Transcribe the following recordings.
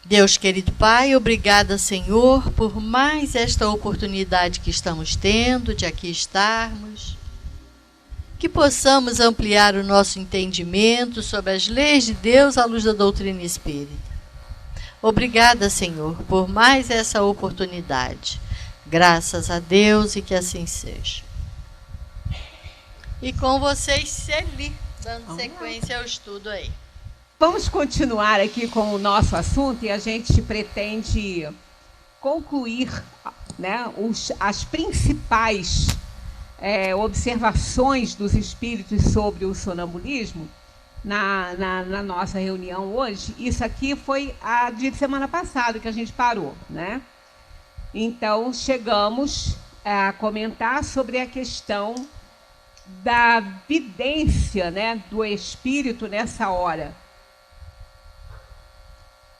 Deus querido Pai, obrigada, Senhor, por mais esta oportunidade que estamos tendo de aqui estarmos, que possamos ampliar o nosso entendimento sobre as leis de Deus à luz da doutrina espírita. Obrigada, Senhor, por mais essa oportunidade. Graças a Deus e que assim seja. E com vocês, Celi, dando sequência ao estudo aí. Vamos continuar aqui com o nosso assunto e a gente pretende concluir, né, as principais observações dos espíritos sobre o sonambulismo na nossa reunião hoje. Isso aqui foi a de semana passada que a gente parou, né? Então, chegamos a comentar sobre a questão da vidência, né, do espírito nessa hora.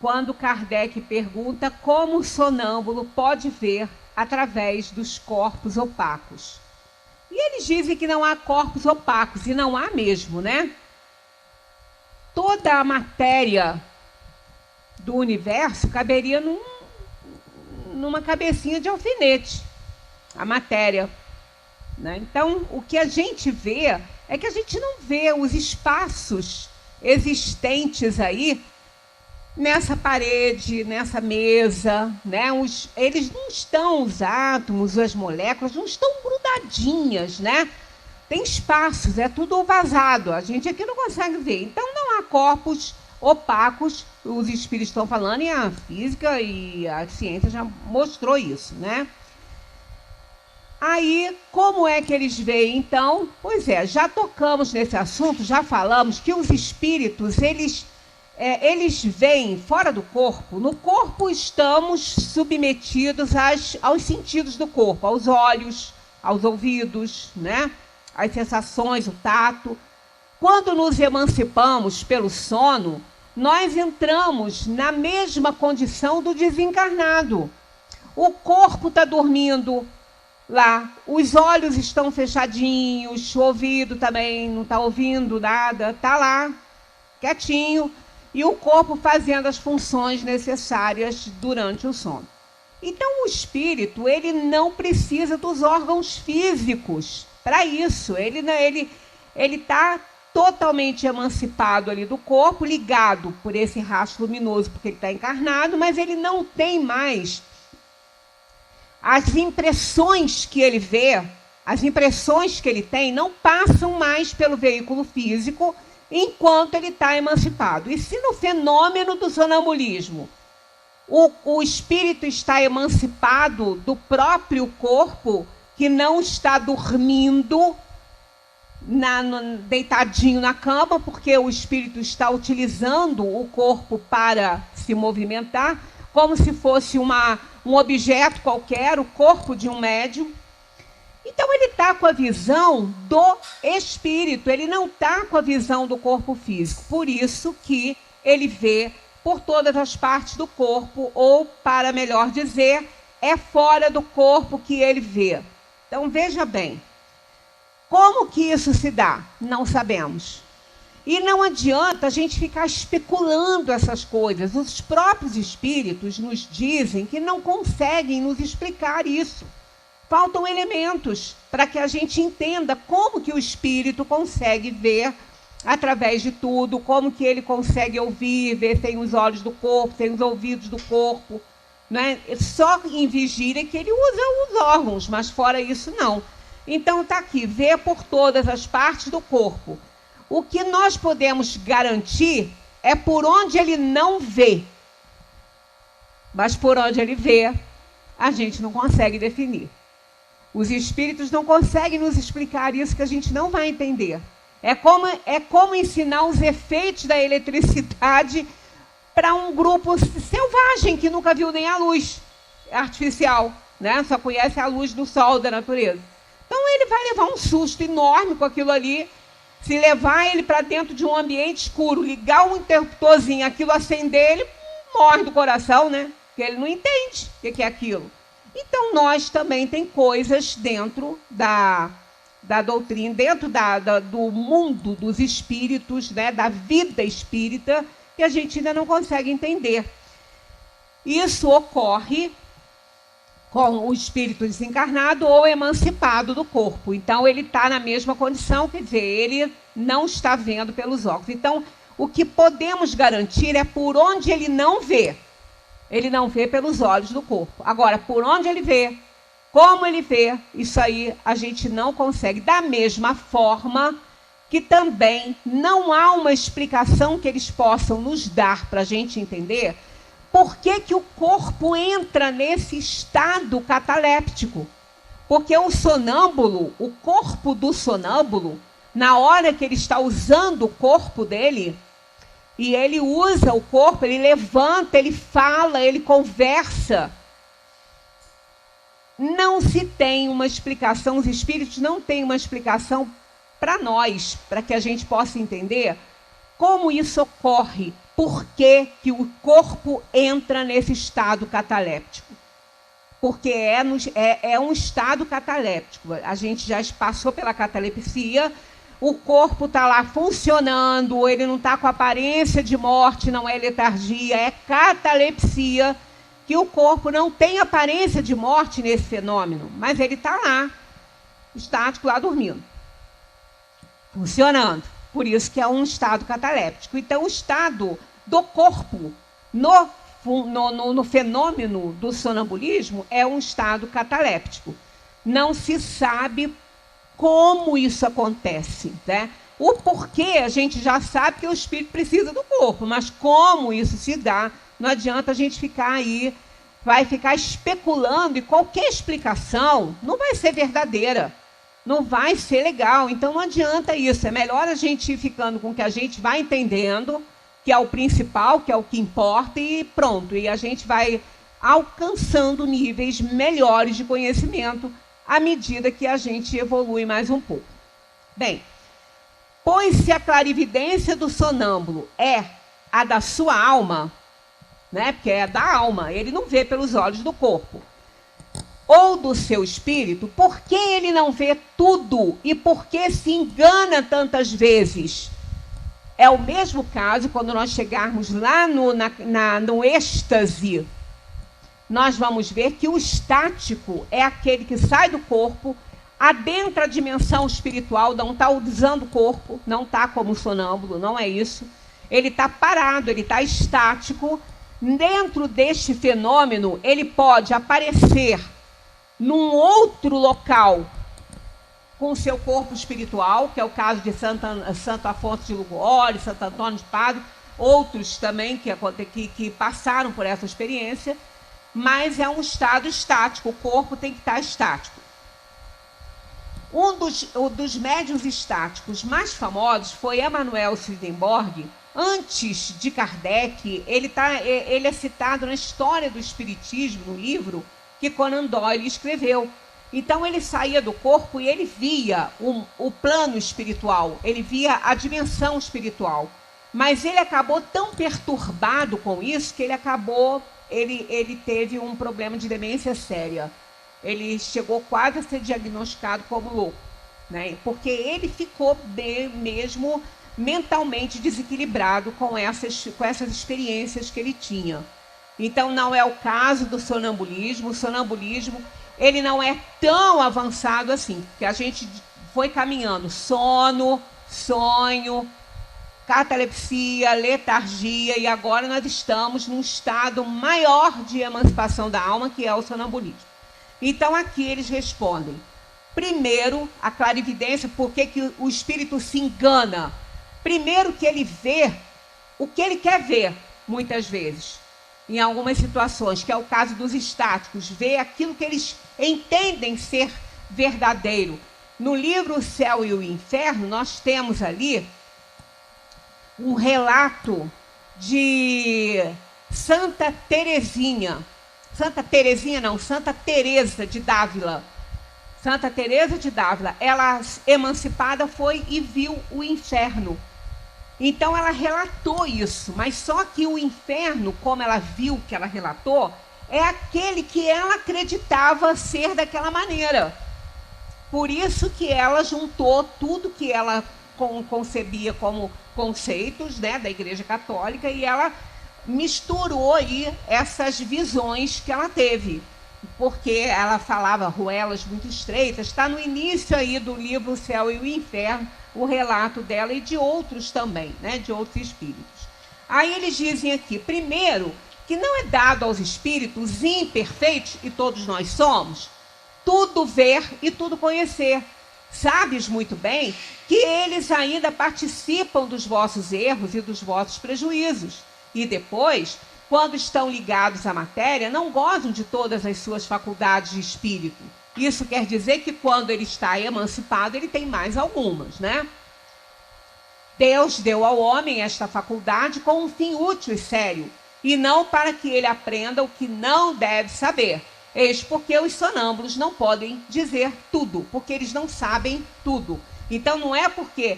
Quando Kardec pergunta como o sonâmbulo pode ver através dos corpos opacos. E eles dizem que não há corpos opacos, e não há mesmo, né? Toda a matéria do universo caberia numa cabecinha de alfinete, a matéria, né? Então, o que a gente vê é que a gente não vê os espaços existentes aí, nessa parede, nessa mesa, né? Eles não estão, os átomos, as moléculas, não estão grudadinhas, né? Tem espaços, é tudo vazado, a gente aqui não consegue ver. Então, não há corpos opacos, os espíritos estão falando, e a física e a ciência já mostrou isso, né? Aí, como é que eles veem, então? Pois é, já tocamos nesse assunto, já falamos que os espíritos, eles veem fora do corpo. No corpo estamos submetidos aos sentidos do corpo, aos olhos, aos ouvidos, né? As sensações, o tato. Quando nos emancipamos pelo sono, nós entramos na mesma condição do desencarnado. O corpo está dormindo lá, os olhos estão fechadinhos, o ouvido também não está ouvindo nada, está lá, quietinho, e o corpo fazendo as funções necessárias durante o sono. Então, o espírito, ele não precisa dos órgãos físicos para isso. Ele está totalmente emancipado ali do corpo, ligado por esse rastro luminoso, porque ele está encarnado, mas ele não tem mais as impressões que ele vê, as impressões que ele tem, não passam mais pelo veículo físico enquanto ele está emancipado. E se no fenômeno do sonambulismo o espírito está emancipado do próprio corpo, que não está dormindo deitadinho na cama, porque o espírito está utilizando o corpo para se movimentar, como se fosse um objeto qualquer, o corpo de um médium. Então, ele está com a visão do espírito, ele não está com a visão do corpo físico. Por isso que ele vê por todas as partes do corpo, ou, para melhor dizer, é fora do corpo que ele vê. Então, veja bem, como que isso se dá? Não sabemos. E não adianta a gente ficar especulando essas coisas. Os próprios espíritos nos dizem que não conseguem nos explicar isso. Faltam elementos para que a gente entenda como que o espírito consegue ver através de tudo, como que ele consegue ouvir, ver sem os olhos do corpo, sem os ouvidos do corpo, né? Só em vigília que ele usa os órgãos, mas fora isso não. Então está aqui, ver por todas as partes do corpo. O que nós podemos garantir é por onde ele não vê. Mas por onde ele vê, a gente não consegue definir. Os espíritos não conseguem nos explicar isso, que a gente não vai entender. É como ensinar os efeitos da eletricidade para um grupo selvagem que nunca viu nem a luz artificial, né? Só conhece a luz do sol, da natureza. Então ele vai levar um susto enorme com aquilo ali. Se levar ele para dentro de um ambiente escuro, ligar um interruptorzinho, aquilo acender, ele morre do coração, né? Porque ele não entende o que é aquilo. Então, nós também tem coisas dentro da doutrina, dentro do mundo dos espíritos, né, da vida espírita, que a gente ainda não consegue entender. Isso ocorre com o espírito desencarnado ou emancipado do corpo. Então, ele está na mesma condição, quer dizer, ele não está vendo pelos óculos. Então, o que podemos garantir é por onde ele não vê. Ele não vê pelos olhos do corpo. Agora, por onde ele vê, como ele vê, isso aí a gente não consegue. Da mesma forma que também não há uma explicação que eles possam nos dar para a gente entender por que que o corpo entra nesse estado cataléptico. Porque o sonâmbulo, o corpo do sonâmbulo, na hora que ele está usando o corpo dele, e ele usa o corpo, ele levanta, ele fala, ele conversa, não se tem uma explicação, os espíritos não têm uma explicação para nós, para que a gente possa entender como isso ocorre, por que que o corpo entra nesse estado cataléptico. Porque é um estado cataléptico. A gente já passou pela catalepsia, o corpo está lá funcionando, ele não está com aparência de morte, não é letargia, é catalepsia, que o corpo não tem aparência de morte nesse fenômeno, mas ele está lá, estático, lá dormindo, funcionando. Por isso que é um estado cataléptico. Então, o estado do corpo no fenômeno do sonambulismo é um estado cataléptico. Não se sabe como isso acontece, né? O porquê a gente já sabe que o espírito precisa do corpo, mas como isso se dá, não adianta a gente ficar aí, vai ficar especulando, e qualquer explicação não vai ser verdadeira, não vai ser legal. Então não adianta isso, é melhor a gente ir ficando com o que a gente vai entendendo, que é o principal, que é o que importa, e pronto. E a gente vai alcançando níveis melhores de conhecimento à medida que a gente evolui mais um pouco. Bem, pois se a clarividência do sonâmbulo é a da sua alma, né, porque é da alma, ele não vê pelos olhos do corpo, ou do seu espírito, por que ele não vê tudo e por que se engana tantas vezes? É o mesmo caso quando nós chegarmos lá no êxtase. Nós vamos ver que o estático é aquele que sai do corpo, adentra a dimensão espiritual, não está usando o corpo, não está como sonâmbulo, não é isso. Ele está parado, ele está estático. Dentro deste fenômeno, ele pode aparecer num outro local com o seu corpo espiritual, que é o caso de Santo Afonso de Liguori, Santo Antônio de Pádua, outros também que passaram por essa experiência, mas é um estado estático, o corpo tem que estar estático. Um dos médiuns estáticos mais famosos foi Emanuel Swedenborg. Antes de Kardec, ele é citado na História do Espiritismo, no livro que Conan Doyle escreveu. Então ele saía do corpo e ele via o plano espiritual, ele via a dimensão espiritual. Mas ele acabou tão perturbado com isso que ele teve um problema de demência séria. Ele chegou quase a ser diagnosticado como louco, né? Porque ele ficou mesmo mentalmente desequilibrado com essas experiências que ele tinha. Então não é o caso do sonambulismo. O sonambulismo ele não é tão avançado assim, porque a gente foi caminhando sono, sonho, catalepsia, letargia, e agora nós estamos num estado maior de emancipação da alma, que é o sonambulismo. Então aqui eles respondem. Primeiro, a clarividência, por que o espírito se engana? Primeiro que ele vê o que ele quer ver, muitas vezes. Em algumas situações, que é o caso dos estáticos, vê aquilo que eles entendem ser verdadeiro. No livro O Céu e o Inferno, nós temos ali um relato de Santa Teresa de Dávila. Santa Teresa de Dávila, ela emancipada foi e viu o inferno. Então ela relatou isso, mas só que o inferno, como ela viu que ela relatou, é aquele que ela acreditava ser daquela maneira. Por isso que ela juntou tudo que ela concebia como conceitos, né, da Igreja Católica, e ela misturou aí essas visões que ela teve, porque ela falava ruelas muito estreitas. Está no início aí do livro O Céu e o Inferno, o relato dela e de outros também, né, de outros espíritos. Aí eles dizem aqui, primeiro, que não é dado aos espíritos imperfeitos, e todos nós somos, tudo ver e tudo conhecer. Sabes muito bem que eles ainda participam dos vossos erros e dos vossos prejuízos. E depois, quando estão ligados à matéria, não gozam de todas as suas faculdades de espírito. Isso quer dizer que quando ele está emancipado, ele tem mais algumas, né? Deus deu ao homem esta faculdade com um fim útil e sério, e não para que ele aprenda o que não deve saber. Eis porque os sonâmbulos não podem dizer tudo, porque eles não sabem tudo. Então não é porque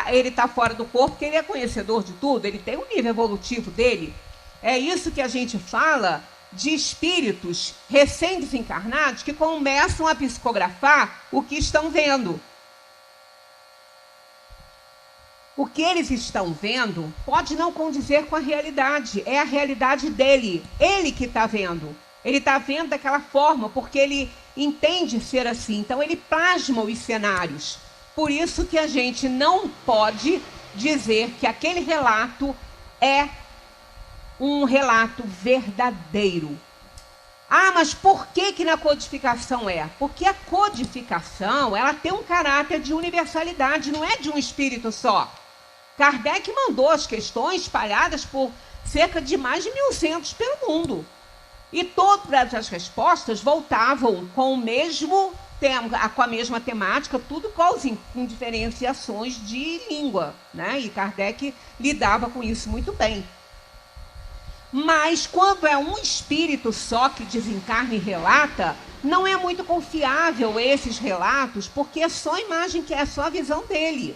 ele está fora do corpo que ele é conhecedor de tudo, ele tem um nível evolutivo dele. É isso que a gente fala de espíritos recém-desencarnados que começam a psicografar o que estão vendo. O que eles estão vendo pode não condizer com a realidade, é a realidade dele, ele que está vendo. Ele está vendo daquela forma, porque ele entende ser assim. Então, ele plasma os cenários. Por isso que a gente não pode dizer que aquele relato é um relato verdadeiro. Ah, mas por que na codificação é? Porque a codificação, ela tem um caráter de universalidade, não é de um espírito só. Kardec mandou as questões espalhadas por cerca de mais de 1100 pelo mundo. E todas as respostas voltavam com o mesmo tema, com a mesma temática, tudo com diferenciações de língua, né? E Kardec lidava com isso muito bem. Mas quando é um espírito só que desencarna e relata, não é muito confiável esses relatos, porque é só a imagem, que é só a visão dele.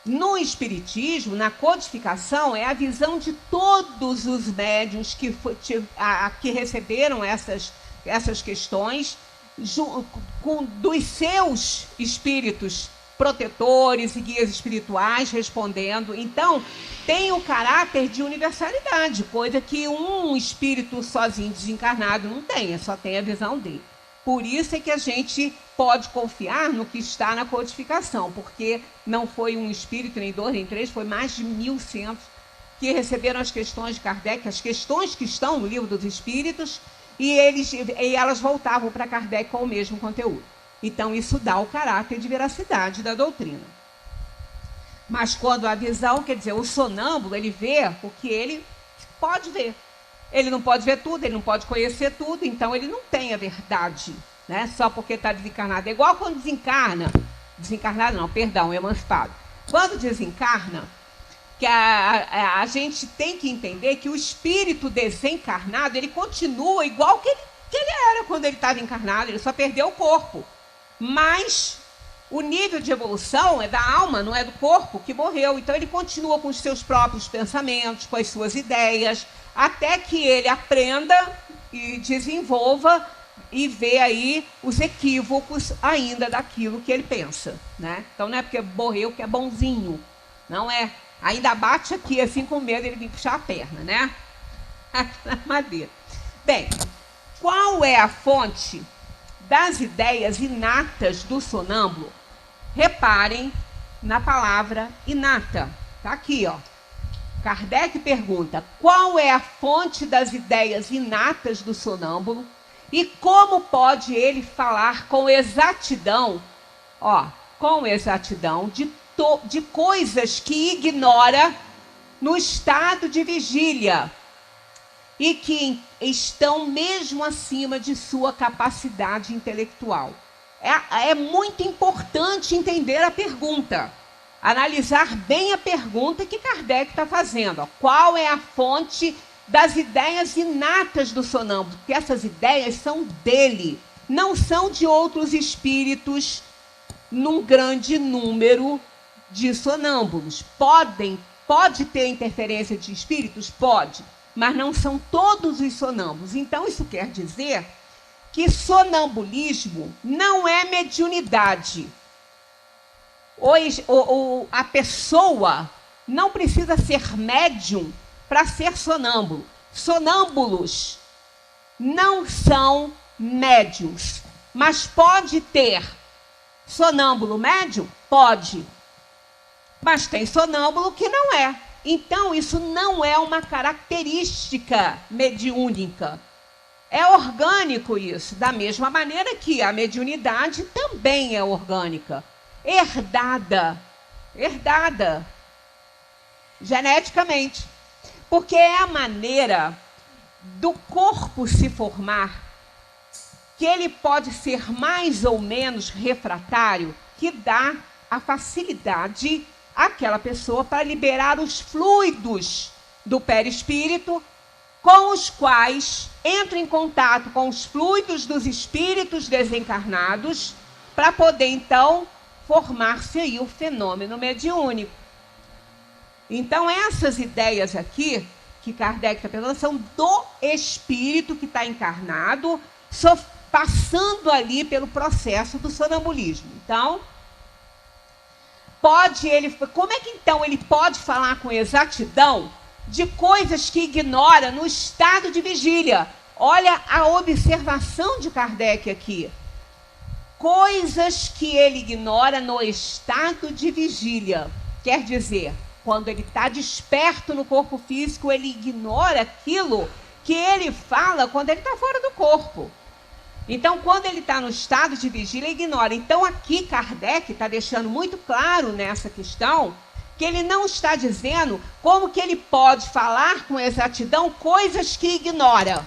No espiritismo, na codificação, é a visão de todos os médiuns que receberam essas questões, dos seus espíritos protetores e guias espirituais respondendo. Então, tem o caráter de universalidade, coisa que um espírito sozinho desencarnado não tem, só tem a visão dele. Por isso é que a gente pode confiar no que está na codificação, porque não foi um espírito, nem dois, nem três, foi mais de 1100 que receberam as questões de Kardec, as questões que estão no Livro dos Espíritos, e elas voltavam para Kardec com o mesmo conteúdo. Então, isso dá o caráter de veracidade da doutrina. Mas quando a visão, quer dizer, o sonâmbulo, ele vê o que ele pode ver. Ele não pode ver tudo, ele não pode conhecer tudo, então ele não tem a verdade, né? Só porque está desencarnado. É igual quando desencarnado não, perdão, emancipado. Quando desencarna, que a gente tem que entender que o espírito desencarnado, ele continua igual que ele era quando ele estava encarnado, ele só perdeu o corpo. Mas o nível de evolução é da alma, não é do corpo que morreu. Então ele continua com os seus próprios pensamentos, com as suas ideias, até que ele aprenda e desenvolva e vê aí os equívocos ainda daquilo que ele pensa, né? Então não é porque morreu que é bonzinho, não é. Ainda bate aqui assim com medo, ele vem puxar a perna, né? Na madeira. Bem, qual é a fonte das ideias inatas do sonâmbulo? Reparem na palavra inata. Está aqui, ó. Kardec pergunta: qual é a fonte das ideias inatas do sonâmbulo e como pode ele falar com exatidão, de coisas que ignora no estado de vigília e que estão mesmo acima de sua capacidade intelectual? É muito importante entender a pergunta. Analisar bem a pergunta que Kardec está fazendo. Qual é a fonte das ideias inatas do sonâmbulo? Porque essas ideias são dele, não são de outros espíritos num grande número de sonâmbulos. Pode ter interferência de espíritos? Pode, mas não são todos os sonâmbulos. Então, isso quer dizer que sonambulismo não é mediunidade. A pessoa não precisa ser médium para ser sonâmbulo. Sonâmbulos não são médiums, mas pode ter sonâmbulo médium? Pode. Mas tem sonâmbulo que não é. Então, isso não é uma característica mediúnica. É orgânico isso, da mesma maneira que a mediunidade também é orgânica. Herdada geneticamente. Porque é a maneira do corpo se formar, que ele pode ser mais ou menos refratário, que dá a facilidade àquela pessoa para liberar os fluidos do perispírito, com os quais entra em contato com os fluidos dos espíritos desencarnados, para poder, então, formar-se aí o fenômeno mediúnico. Então, essas ideias aqui, que Kardec está pensando, são do espírito que está encarnado, passando ali pelo processo do sonambulismo. Então, como é que então ele pode falar com exatidão de coisas que ignora no estado de vigília? Olha a observação de Kardec aqui. Coisas que ele ignora no estado de vigília. Quer dizer, quando ele está desperto no corpo físico, ele ignora aquilo que ele fala quando ele está fora do corpo. Então, quando ele está no estado de vigília, ele ignora. Então, aqui Kardec está deixando muito claro nessa questão que ele não está dizendo como que ele pode falar com exatidão coisas que ignora.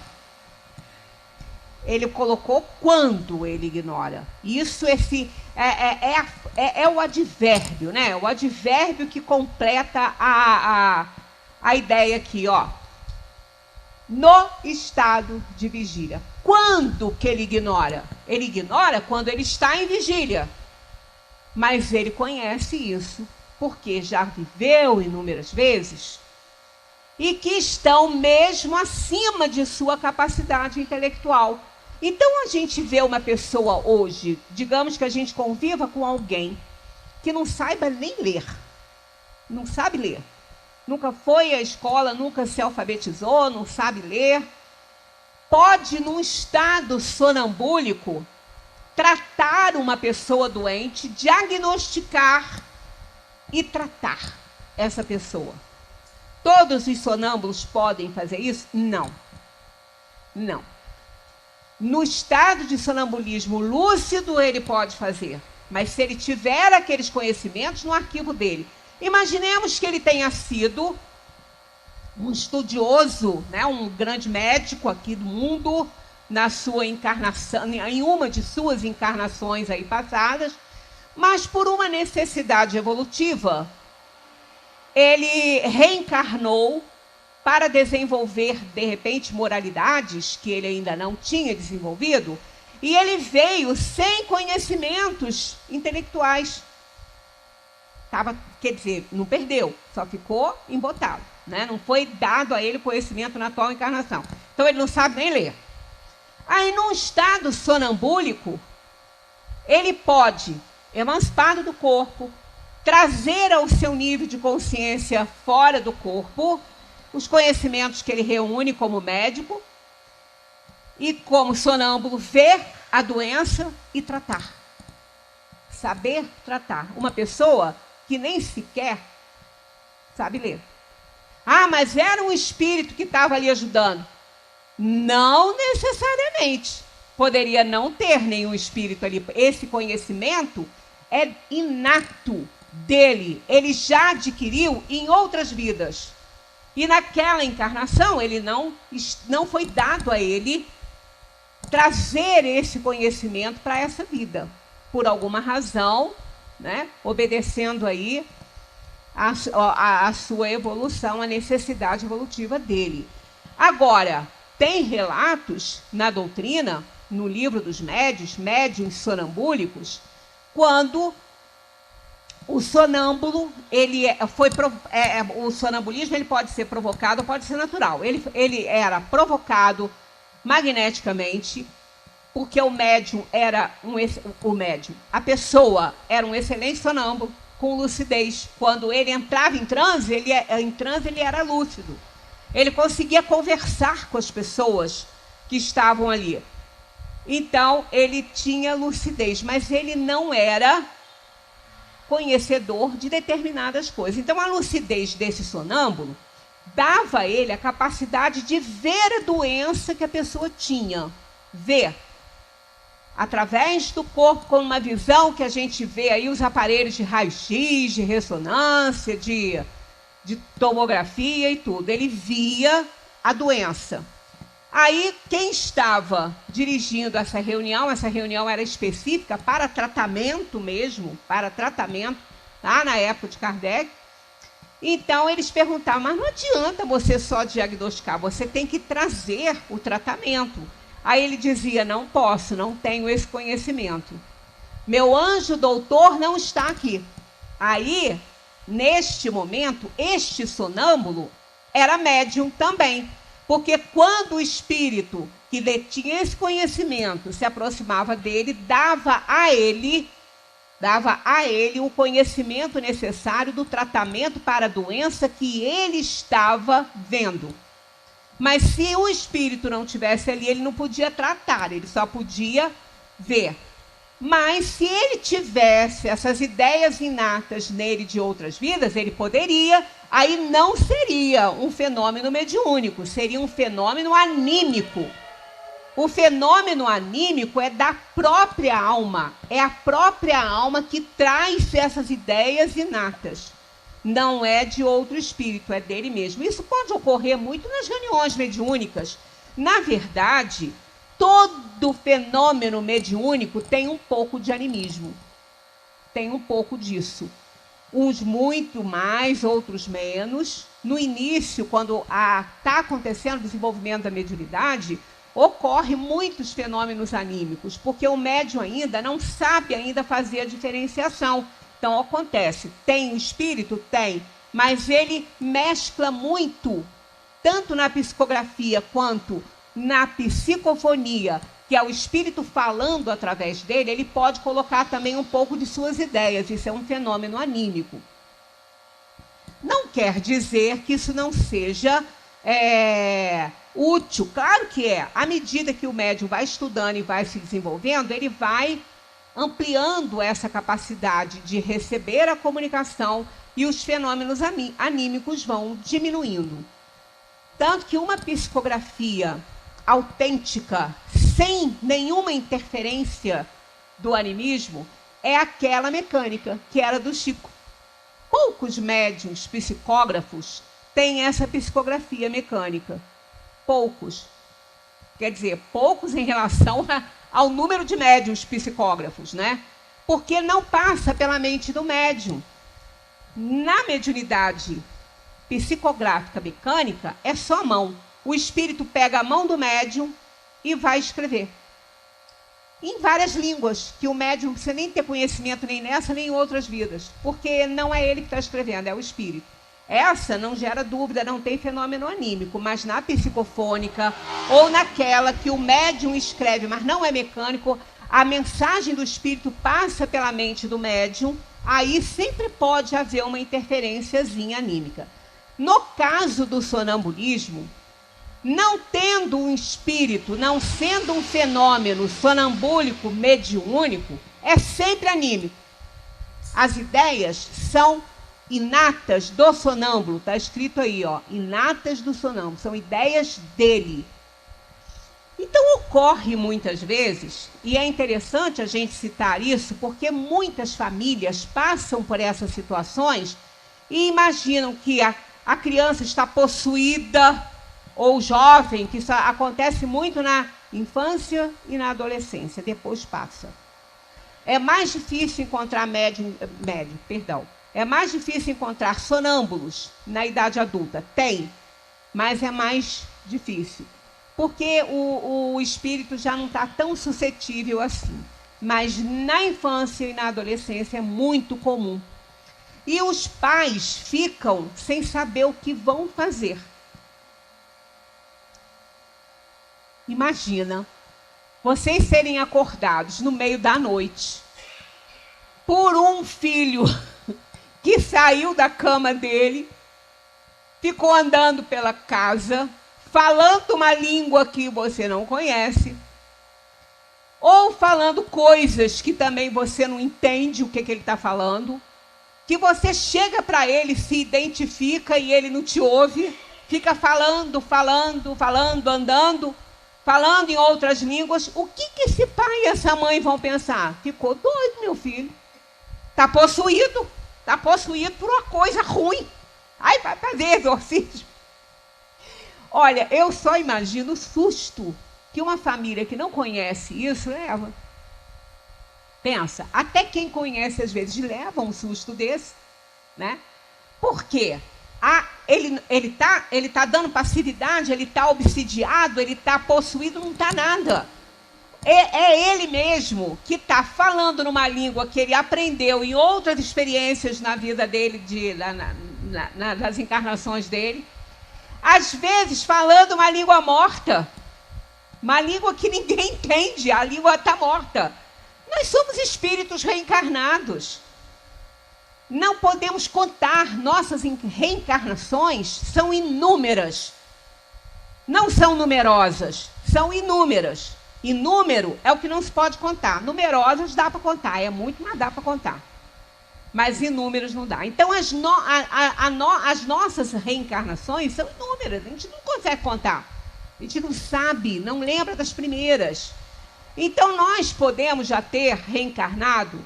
Ele colocou quando ele ignora. Isso é o advérbio, né? O advérbio que completa a ideia aqui, ó. No estado de vigília. Quando que ele ignora? Ele ignora quando ele está em vigília. Mas ele conhece isso, porque já viveu inúmeras vezes, e que estão mesmo acima de sua capacidade intelectual. Então, a gente vê uma pessoa hoje, digamos que a gente conviva com alguém que não saiba nem ler, não sabe ler, nunca foi à escola, nunca se alfabetizou, não sabe ler, pode, num estado sonambúlico, tratar uma pessoa doente, diagnosticar e tratar essa pessoa. Todos os sonâmbulos podem fazer isso? Não. Não. No estado de sonambulismo lúcido, ele pode fazer. Mas se ele tiver aqueles conhecimentos no arquivo dele. Imaginemos que ele tenha sido um estudioso, né, um grande médico aqui do mundo, na sua encarnação, em uma de suas encarnações aí passadas, mas por uma necessidade evolutiva, ele reencarnou para desenvolver, de repente, moralidades que ele ainda não tinha desenvolvido, e ele veio sem conhecimentos intelectuais. Quer dizer, não perdeu, só ficou embotado, né? Não foi dado a ele conhecimento na atual encarnação. Então, ele não sabe nem ler. Aí, num estado sonambúlico, ele pode, emancipado do corpo, trazer ao seu nível de consciência fora do corpo os conhecimentos que ele reúne como médico e, como sonâmbulo, ver a doença e tratar. Saber tratar. Uma pessoa que nem sequer sabe ler. Ah, mas era um espírito que estava ali ajudando. Não necessariamente. Poderia não ter nenhum espírito ali. Esse conhecimento é inato dele. Ele já adquiriu em outras vidas. E naquela encarnação, ele não foi dado a ele trazer esse conhecimento para essa vida. Por alguma razão, né, obedecendo aí a sua evolução, a necessidade evolutiva dele. Agora, tem relatos na doutrina, no livro dos médiuns sonambúlicos, quando o sonâmbulo, o sonambulismo ele pode ser provocado ou pode ser natural. Ele era provocado magneticamente, porque o médium era a pessoa era um excelente sonâmbulo, com lucidez. Quando ele entrava em transe, ele era lúcido. Ele conseguia conversar com as pessoas que estavam ali. Então, ele tinha lucidez, mas ele não era conhecedor de determinadas coisas. Então, a lucidez desse sonâmbulo dava a ele a capacidade de ver a doença que a pessoa tinha. Ver. Através do corpo, com uma visão que a gente vê aí, os aparelhos de raio-x, de ressonância, de tomografia e tudo. Ele via a doença. Aí, quem estava dirigindo essa reunião era específica para tratamento mesmo, lá na época de Kardec. Então, eles perguntavam, mas não adianta você só diagnosticar, você tem que trazer o tratamento. Aí ele dizia, não posso, não tenho esse conhecimento. Meu anjo doutor não está aqui. Aí, neste momento, este sonâmbulo era médium também. Porque quando o espírito que detinha esse conhecimento se aproximava dele, dava a ele o conhecimento necessário do tratamento para a doença que ele estava vendo. Mas se o espírito não estivesse ali, ele não podia tratar, ele só podia ver. Mas se ele tivesse essas ideias inatas nele de outras vidas, ele poderia, aí não seria um fenômeno mediúnico, seria um fenômeno anímico. O fenômeno anímico é da própria alma, é a própria alma que traz essas ideias inatas. Não é de outro espírito, é dele mesmo. Isso pode ocorrer muito nas reuniões mediúnicas. Na verdade, todo fenômeno mediúnico tem um pouco de animismo. Tem um pouco disso. Uns muito mais, outros menos. No início, quando está acontecendo o desenvolvimento da mediunidade, ocorre muitos fenômenos anímicos, porque o médium ainda não sabe ainda fazer a diferenciação. Então, acontece, tem o espírito? Tem, mas ele mescla muito, tanto na psicografia quanto na psicofonia, que é o espírito falando através dele, ele pode colocar também um pouco de suas ideias. Isso é um fenômeno anímico. Não quer dizer que isso não seja útil. Claro que é. À medida que o médium vai estudando e vai se desenvolvendo, ele vai ampliando essa capacidade de receber a comunicação e os fenômenos anímicos vão diminuindo. Tanto que uma psicografia autêntica, sem nenhuma interferência do animismo, é aquela mecânica, que era do Chico. Poucos médiuns psicógrafos têm essa psicografia mecânica. Poucos. Quer dizer, poucos em relação ao número de médiuns psicógrafos, né? Porque não passa pela mente do médium. Na mediunidade psicográfica mecânica, é só a mão. O espírito pega a mão do médium e vai escrever. Em várias línguas, que o médium não precisa nem ter conhecimento nem nessa, nem em outras vidas. Porque não é ele que está escrevendo, é o espírito. Essa não gera dúvida, não tem fenômeno anímico, mas na psicofônica ou naquela que o médium escreve, mas não é mecânico, a mensagem do espírito passa pela mente do médium, aí sempre pode haver uma interferênciazinha anímica. No caso do sonambulismo, não tendo um espírito, não sendo um fenômeno sonambúlico mediúnico, é sempre anímico. As ideias são inatas do sonâmbulo, está escrito aí, ó, inatas do sonâmbulo, são ideias dele. Então ocorre muitas vezes, e é interessante a gente citar isso, porque muitas famílias passam por essas situações e imaginam que a criança está possuída, ou jovem, que isso acontece muito na infância e na adolescência, depois passa. É mais difícil encontrar é mais difícil encontrar sonâmbulos na idade adulta. Tem, mas é mais difícil. Porque o espírito já não está tão suscetível assim. Mas na infância e na adolescência é muito comum. E os pais ficam sem saber o que vão fazer. Imagina, vocês serem acordados no meio da noite por um filho que saiu da cama dele, ficou andando pela casa, falando uma língua que você não conhece, ou falando coisas que também você não entende o que ele está falando, que você chega para ele, se identifica e ele não te ouve, fica falando, andando, falando em outras línguas. O que esse pai e essa mãe vão pensar? Ficou doido, meu filho. Está possuído por uma coisa ruim. Aí vai fazer exorcismo. Olha, eu só imagino o susto que uma família que não conhece isso leva. Pensa, até quem conhece às vezes leva um susto desse, né? Por quê? Ele tá dando passividade, ele está obsidiado, ele está possuído, não está nada. É ele mesmo que está falando numa língua que ele aprendeu em outras experiências na vida dele, nas encarnações dele. Às vezes falando uma língua morta, uma língua que ninguém entende, a língua está morta. Nós somos espíritos reencarnados. Não podemos contar, nossas reencarnações são inúmeras. Não são numerosas, são inúmeras. E número é o que não se pode contar. Numerosas dá para contar, é muito, mas dá para contar. Mas inúmeros não dá. Então, as nossas reencarnações são inúmeras, a gente não consegue contar. A gente não sabe, não lembra das primeiras. Então, nós podemos já ter reencarnado,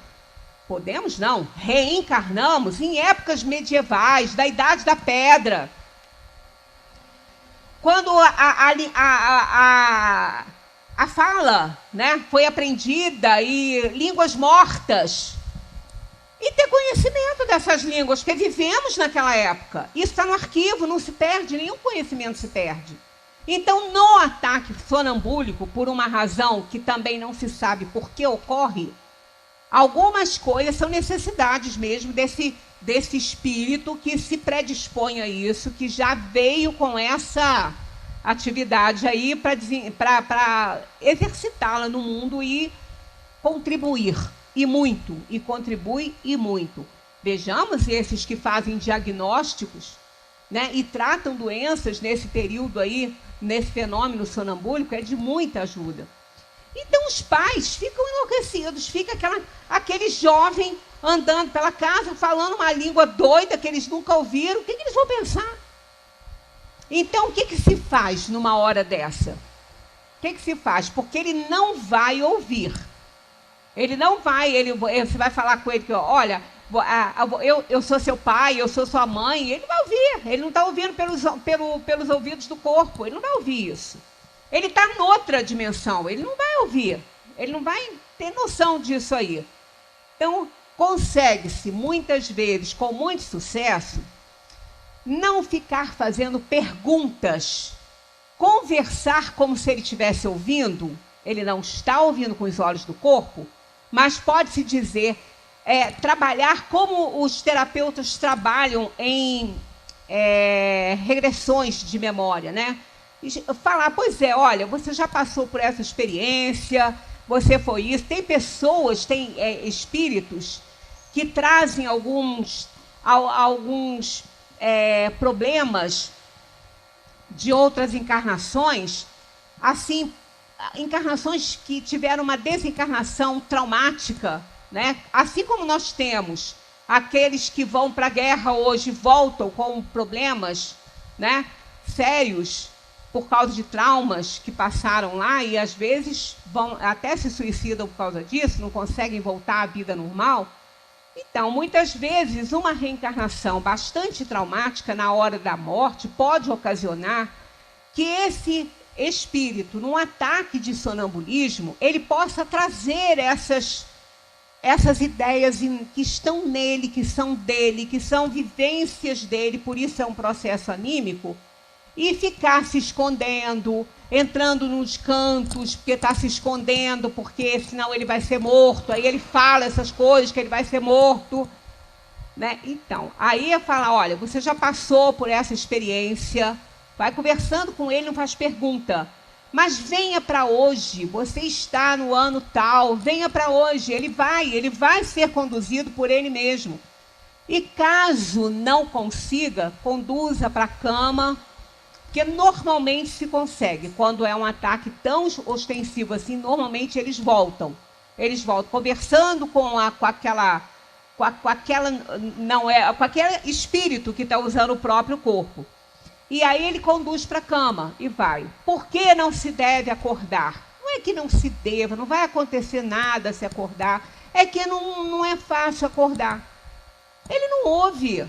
podemos não, reencarnamos em épocas medievais, da Idade da Pedra. Quando a fala, né, foi aprendida e línguas mortas. E ter conhecimento dessas línguas, porque vivemos naquela época. Isso está no arquivo, não se perde, nenhum conhecimento se perde. Então, no ataque sonambúlico, por uma razão que também não se sabe por que ocorre, algumas coisas são necessidades mesmo desse espírito que se predispõe a isso, que já veio com essa atividade aí para exercitá-la no mundo e contribuir. E muito, e contribui e muito. Vejamos esses que fazem diagnósticos, né, e tratam doenças nesse período aí, nesse fenômeno sonambúlico, é de muita ajuda. Então os pais ficam enlouquecidos, fica aquele jovem andando pela casa, falando uma língua doida que eles nunca ouviram, o que eles vão pensar? Então o que se faz numa hora dessa? O que se faz? Porque ele não vai ouvir. Ele não vai, você vai falar com ele que, olha, eu sou seu pai, eu sou sua mãe, ele vai ouvir, ele não está ouvindo pelos ouvidos do corpo, ele não vai ouvir isso. Ele está noutra dimensão, ele não vai ouvir, ele não vai ter noção disso aí. Então, consegue-se, muitas vezes, com muito sucesso, não ficar fazendo perguntas, conversar como se ele estivesse ouvindo, ele não está ouvindo com os olhos do corpo, mas pode-se dizer, trabalhar como os terapeutas trabalham em regressões de memória, né? E falar, pois é, olha, você já passou por essa experiência, você foi isso. Tem pessoas, tem espíritos que trazem alguns problemas de outras encarnações, assim, encarnações que tiveram uma desencarnação traumática, né? Assim como nós temos aqueles que vão para a guerra hoje, voltam com problemas, né, sérios, por causa de traumas que passaram lá e às vezes vão até se suicidam por causa disso, não conseguem voltar à vida normal. Então, muitas vezes, uma reencarnação bastante traumática na hora da morte pode ocasionar que esse espírito, num ataque de sonambulismo, ele possa trazer essas ideias que estão nele, que são dele, que são vivências dele, por isso é um processo anímico, e ficar se escondendo, entrando nos cantos, porque está se escondendo, porque senão ele vai ser morto, aí ele fala essas coisas, que ele vai ser morto, né? Então, aí eu falo, olha, você já passou por essa experiência, vai conversando com ele, não faz pergunta. Mas venha para hoje, você está no ano tal, venha para hoje, ele vai ser conduzido por ele mesmo. E caso não consiga, conduza para a cama, porque normalmente se consegue. Quando é um ataque tão ostensivo assim, normalmente eles voltam. Eles voltam conversando com aquele espírito que está usando o próprio corpo. E aí ele conduz para a cama e vai. Por que não se deve acordar? Não é que não se deva, não vai acontecer nada se acordar. É que não é fácil acordar. Ele não ouve.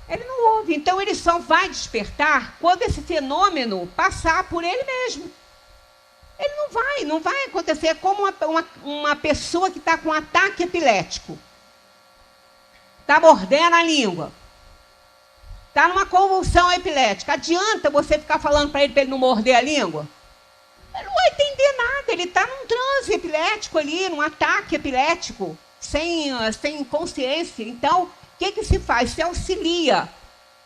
Ele não ouve. Então ele só vai despertar quando esse fenômeno passar por ele mesmo. Ele não vai acontecer. É como uma pessoa que está com um ataque epilético. Está mordendo a língua. Está numa convulsão epilética. Adianta você ficar falando para ele não morder a língua? Ele não vai entender nada. Ele está num transe epilético ali, num ataque epilético, sem consciência. Então, o que se faz? Se auxilia.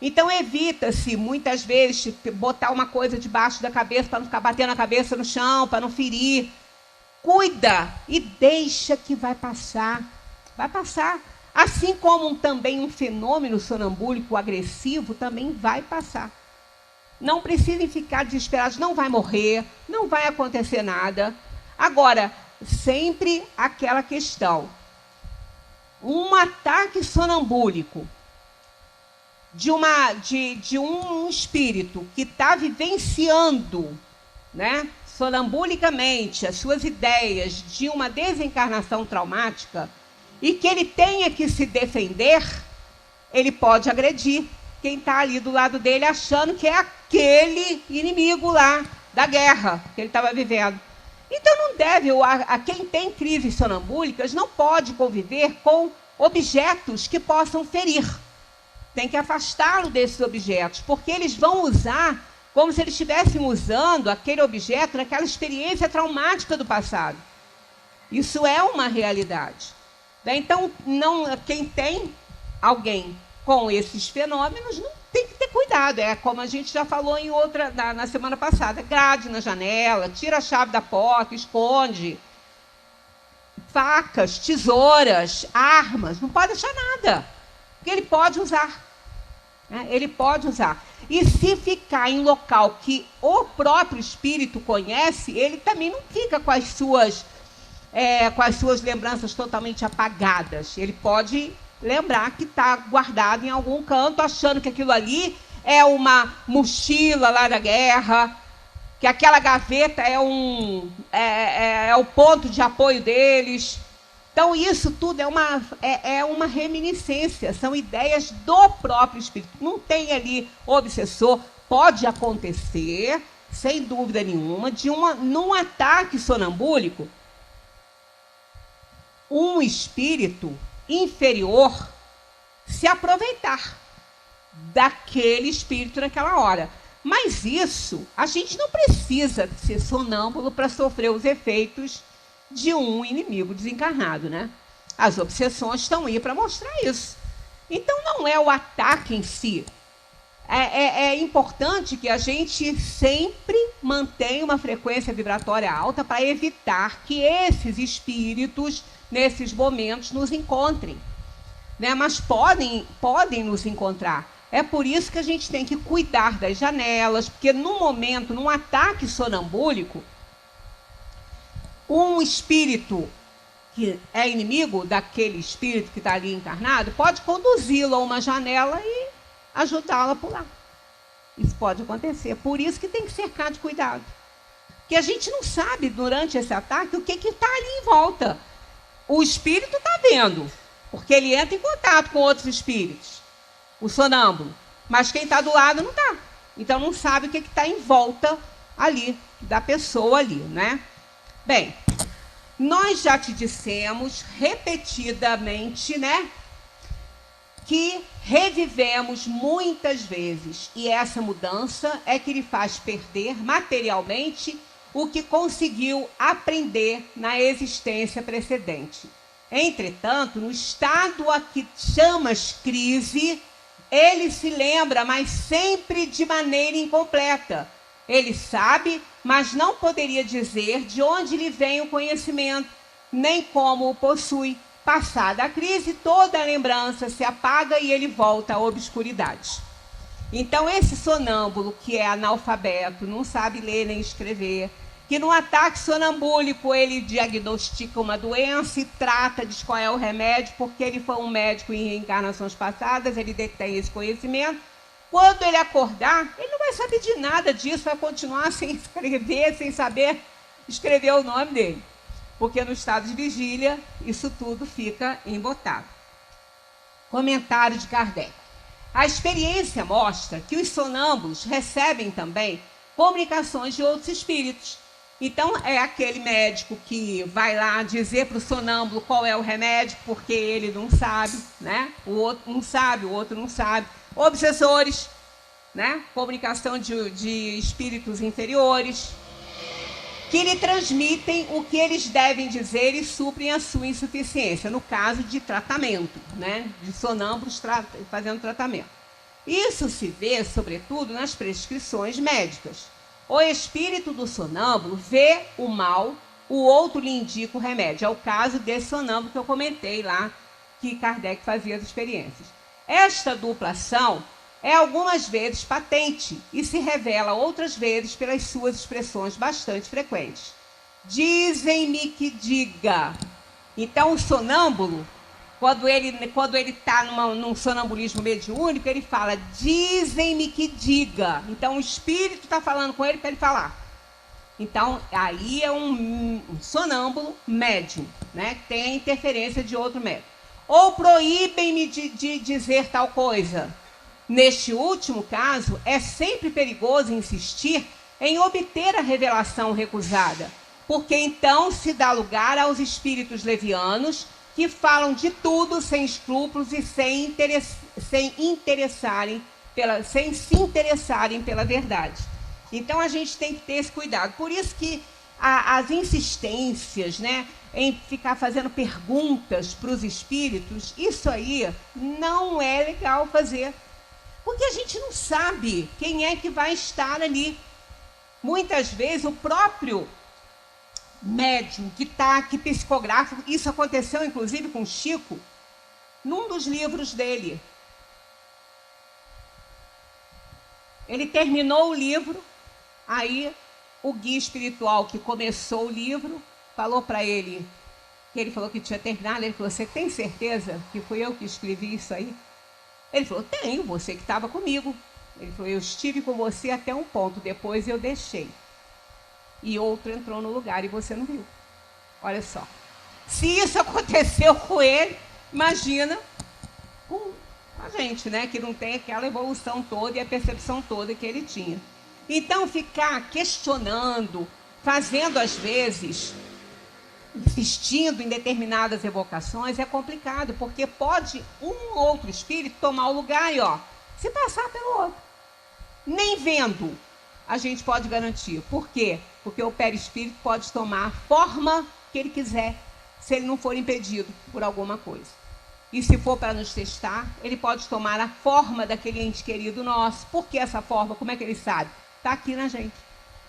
Então, evita-se, muitas vezes, botar uma coisa debaixo da cabeça para não ficar batendo a cabeça no chão, para não ferir. Cuida e deixa que vai passar. Vai passar. Assim como também um fenômeno sonambúlico agressivo também vai passar. Não precisem ficar desesperados, não vai morrer, não vai acontecer nada. Agora, sempre aquela questão. Um ataque sonambúlico de um espírito que está vivenciando, né, sonambulicamente as suas ideias de uma desencarnação traumática e que ele tenha que se defender, ele pode agredir quem está ali do lado dele achando que é aquele inimigo lá da guerra que ele estava vivendo. Então não deve, quem tem crises sonambúlicas não pode conviver com objetos que possam ferir. Tem que afastá-lo desses objetos, porque eles vão usar como se eles estivessem usando aquele objeto naquela experiência traumática do passado. Isso é uma realidade. Então, quem tem alguém com esses fenômenos não tem que ter cuidado. É como a gente já falou na semana passada. Grade na janela, tira a chave da porta, esconde. Facas, tesouras, armas, não pode deixar nada. Porque ele pode usar. Né? Ele pode usar. E se ficar em local que o próprio espírito conhece, ele também não fica com as suas lembranças totalmente apagadas. Ele pode lembrar que está guardado em algum canto, achando que aquilo ali é uma mochila lá da guerra, que aquela gaveta é o ponto de apoio deles. Então, isso tudo é uma reminiscência, são ideias do próprio espírito. Não tem ali obsessor. Pode acontecer, sem dúvida nenhuma, num ataque sonambúlico, um espírito inferior se aproveitar daquele espírito naquela hora. Mas isso, a gente não precisa ser sonâmbulo para sofrer os efeitos de um inimigo desencarnado, né? As obsessões estão aí para mostrar isso. Então, não é o ataque em si. É importante que a gente sempre mantenha uma frequência vibratória alta para evitar que esses espíritos, nesses momentos, nos encontrem. Né? Mas podem nos encontrar. É por isso que a gente tem que cuidar das janelas, porque num ataque sonambúlico, um espírito que é inimigo daquele espírito que está ali encarnado pode conduzi-lo a uma janela e ajudá-lo a pular. Isso pode acontecer. Por isso que tem que cercar de cuidado. Porque a gente não sabe, durante esse ataque, o que está ali em volta. O espírito está vendo, porque ele entra em contato com outros espíritos, o sonâmbulo. Mas quem está do lado não está. Então não sabe o que está em volta ali, da pessoa ali, né? Bem, nós já te dissemos repetidamente, né, que revivemos muitas vezes. E essa mudança é que lhe faz perder materialmente o que conseguiu aprender na existência precedente. Entretanto, no estado a que chamas crise, ele se lembra, mas sempre de maneira incompleta. Ele sabe, mas não poderia dizer de onde lhe vem o conhecimento, nem como o possui, Passada a crise, toda a lembrança se apaga e ele volta à obscuridade. Então, esse sonâmbulo que é analfabeto, não sabe ler nem escrever, que no ataque sonambúlico ele diagnostica uma doença e trata, diz qual é o remédio, porque ele foi um médico em reencarnações passadas, ele detém esse conhecimento. Quando ele acordar, ele não vai saber de nada disso, vai continuar sem escrever, sem saber escrever o nome dele. Porque no estado de vigília, isso tudo fica embotado. Comentário de Kardec. A experiência mostra que os sonâmbulos recebem também comunicações de outros espíritos. Então, é aquele médico que vai lá dizer para o sonâmbulo qual é o remédio, porque ele não sabe, né? O outro não sabe, o outro não sabe. Obsessores, né? Comunicação de espíritos inferiores, que lhe transmitem o que eles devem dizer e suprem a sua insuficiência, no caso de tratamento, né? De sonâmbulos fazendo tratamento. Isso se vê, sobretudo, nas prescrições médicas. O espírito do sonâmbulo vê o mal, o outro lhe indica o remédio. É o caso desse sonâmbulo que eu comentei lá, que Kardec fazia as experiências. Esta dupla ação é algumas vezes patente e se revela outras vezes pelas suas expressões bastante frequentes. Dizem-me que diga. Então, o sonâmbulo, quando ele está num sonambulismo mediúnico, ele fala, dizem-me que diga. Então, o espírito está falando com ele para ele falar. Então, aí é um sonâmbulo médium, né? Que tem a interferência de outro médium. Ou proíbem-me de dizer tal coisa. Neste último caso, é sempre perigoso insistir em obter a revelação recusada, porque então se dá lugar aos espíritos levianos que falam de tudo sem escrúpulos e sem se interessarem pela verdade. Então a gente tem que ter esse cuidado. Por isso que as insistências, né, em ficar fazendo perguntas para os espíritos, isso aí não é legal fazer. Porque a gente não sabe quem é que vai estar ali. Muitas vezes o próprio médium que psicografa, isso aconteceu inclusive com Chico, num dos livros dele. Ele terminou o livro, aí o guia espiritual que começou o livro falou para ele, que ele falou que tinha terminado, ele falou, você tem certeza que fui eu que escrevi isso aí? Ele falou, tenho, você que estava comigo. Ele falou, eu estive com você até um ponto, depois eu deixei. E outro entrou no lugar e você não viu. Olha só. Se isso aconteceu com ele, imagina com a gente, né? Que não tem aquela evolução toda e a percepção toda que ele tinha. Então, ficar questionando, fazendo às vezes, insistindo em determinadas evocações é complicado, porque pode um outro espírito tomar o lugar e, se passar pelo outro. Nem vendo, a gente pode garantir. Por quê? Porque o perispírito pode tomar a forma que ele quiser, se ele não for impedido por alguma coisa. E se for para nos testar, ele pode tomar a forma daquele ente querido nosso. Por que essa forma? Como é que ele sabe? Está aqui na gente.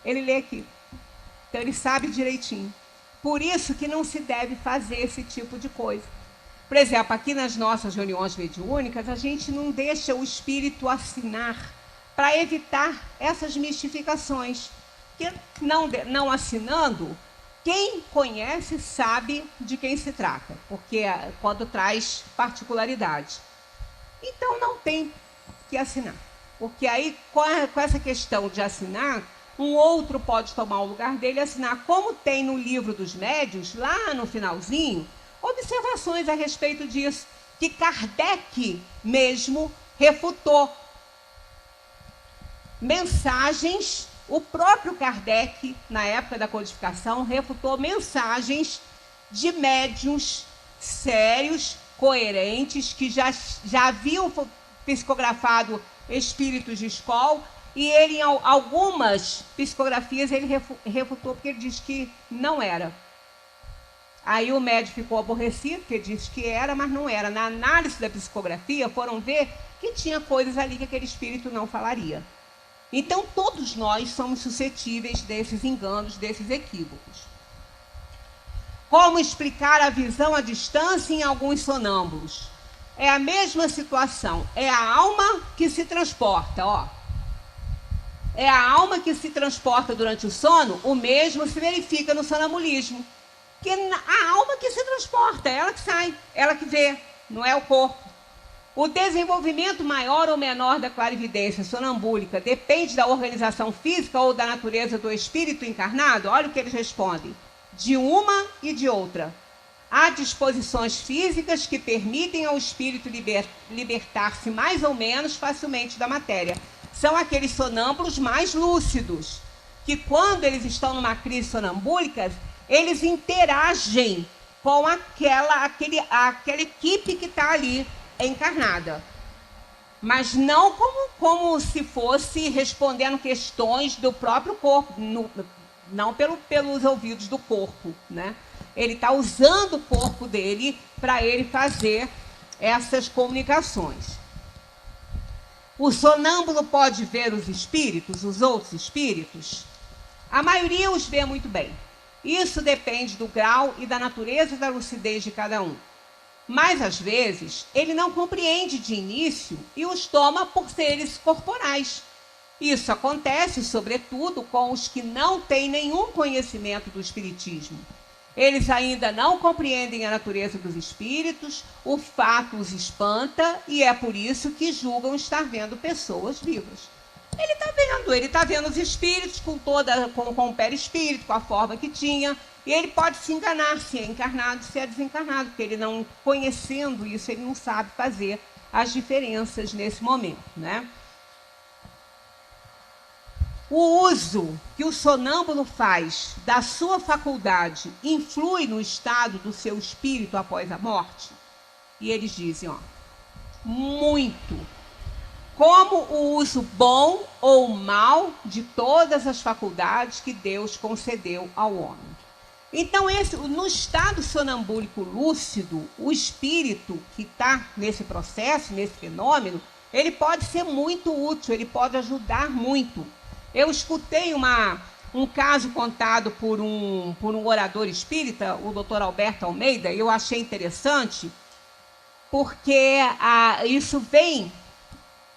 Ele lê aqui. Então ele sabe direitinho. Por isso que não se deve fazer esse tipo de coisa. Por exemplo, aqui nas nossas reuniões mediúnicas, a gente não deixa o espírito assinar para evitar essas mistificações. Porque não assinando, quem conhece sabe de quem se trata, porque quando traz particularidade. Então não tem que assinar. Porque aí, com essa questão de assinar, um outro pode tomar o lugar dele e assinar. Como tem no livro dos médiuns, lá no finalzinho, observações a respeito disso, que Kardec mesmo refutou. Mensagens, o próprio Kardec, na época da codificação, refutou mensagens de médiuns sérios, coerentes, que já haviam psicografado espíritos de escola, e ele, em algumas psicografias, ele refutou, porque ele disse que não era. Aí o médium ficou aborrecido, porque disse que era, mas não era. Na análise da psicografia, foram ver que tinha coisas ali que aquele espírito não falaria. Então, todos nós somos suscetíveis desses enganos, desses equívocos. Como explicar a visão à distância em alguns sonâmbulos? É a mesma situação. É a alma que se transporta, ó. É a alma que se transporta durante o sono, o mesmo se verifica no sonambulismo. Que a alma que se transporta, é ela que sai, ela que vê, não é o corpo. O desenvolvimento maior ou menor da clarividência sonambúlica depende da organização física ou da natureza do espírito encarnado? Olha o que eles respondem. De uma e de outra. Há disposições físicas que permitem ao espírito libertar-se mais ou menos facilmente da matéria. São aqueles sonâmbulos mais lúcidos, que quando eles estão numa crise sonambúlica, eles interagem com aquela equipe que está ali encarnada. Mas não como se fosse respondendo questões do próprio corpo, não pelos ouvidos do corpo, né? Ele está usando o corpo dele para ele fazer essas comunicações. O sonâmbulo pode ver os espíritos, os outros espíritos? A maioria os vê muito bem. Isso depende do grau e da natureza da lucidez de cada um. Mas, às vezes, ele não compreende de início e os toma por seres corporais. Isso acontece, sobretudo, com os que não têm nenhum conhecimento do espiritismo. Eles ainda não compreendem a natureza dos espíritos, o fato os espanta e é por isso que julgam estar vendo pessoas vivas. Ele está vendo os espíritos com o perispírito, com a forma que tinha, e ele pode se enganar se é encarnado, se é desencarnado, porque ele não, conhecendo isso, ele não sabe fazer as diferenças nesse momento, né? O uso que o sonâmbulo faz da sua faculdade influi no estado do seu espírito após a morte? E eles dizem, ó, muito. Como o uso bom ou mal de todas as faculdades que Deus concedeu ao homem. Então, no estado sonambúlico lúcido, o espírito que está nesse processo, nesse fenômeno, ele pode ser muito útil, ele pode ajudar muito. Eu escutei um caso contado por um orador espírita, o Dr. Alberto Almeida, e eu achei interessante, porque isso vem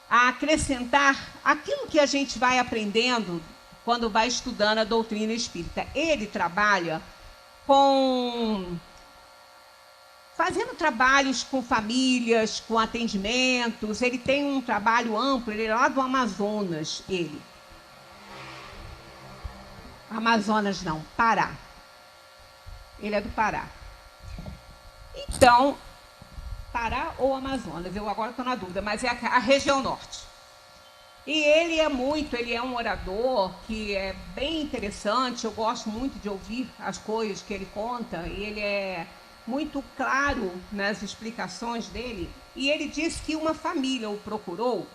a acrescentar aquilo que a gente vai aprendendo quando vai estudando a doutrina espírita. Ele trabalha fazendo trabalhos com famílias, com atendimentos. Ele tem um trabalho amplo, ele é lá do Amazonas, ele. Amazonas não, Pará. Ele é do Pará. Então, Pará ou Amazonas, eu agora estou na dúvida, mas é a região norte. E ele é um orador que é bem interessante, eu gosto muito de ouvir as coisas que ele conta, e ele é muito claro nas explicações dele. E ele disse que uma família o procurou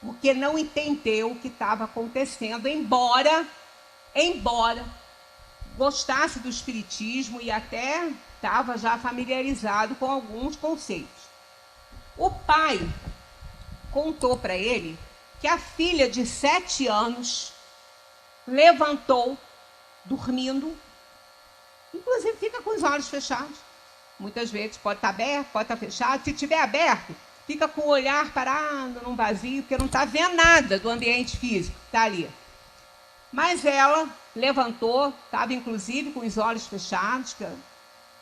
porque não entendeu o que estava acontecendo, embora gostasse do espiritismo e até estava já familiarizado com alguns conceitos. O pai contou para ele que a filha de 7 anos levantou, dormindo, inclusive fica com os olhos fechados. Muitas vezes pode estar aberto, pode estar fechado. Se estiver aberto, fica com o olhar parado num vazio, porque não está vendo nada do ambiente físico que está ali. Mas ela levantou, estava inclusive com os olhos fechados,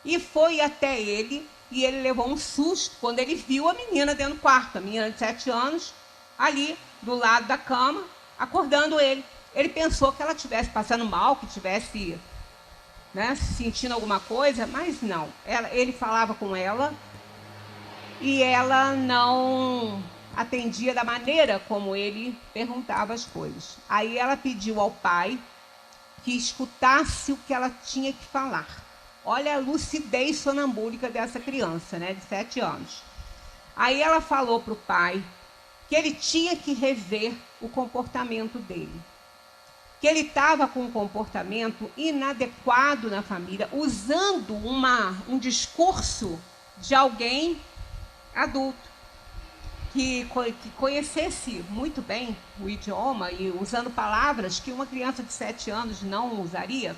e foi até ele, e ele levou um susto quando ele viu a menina dentro do quarto, a menina de 7 anos, ali do lado da cama, acordando ele. Ele pensou que ela estivesse passando mal, que estivesse sentindo alguma coisa, mas não. Ele falava com ela e ela não atendia da maneira como ele perguntava as coisas. Aí ela pediu ao pai que escutasse o que ela tinha que falar. Olha a lucidez sonambúlica dessa criança, de 7 anos. Aí ela falou para o pai que ele tinha que rever o comportamento dele. Que ele estava com um comportamento inadequado na família, usando um discurso de alguém adulto, que conhecesse muito bem o idioma e usando palavras que uma criança de 7 anos não usaria.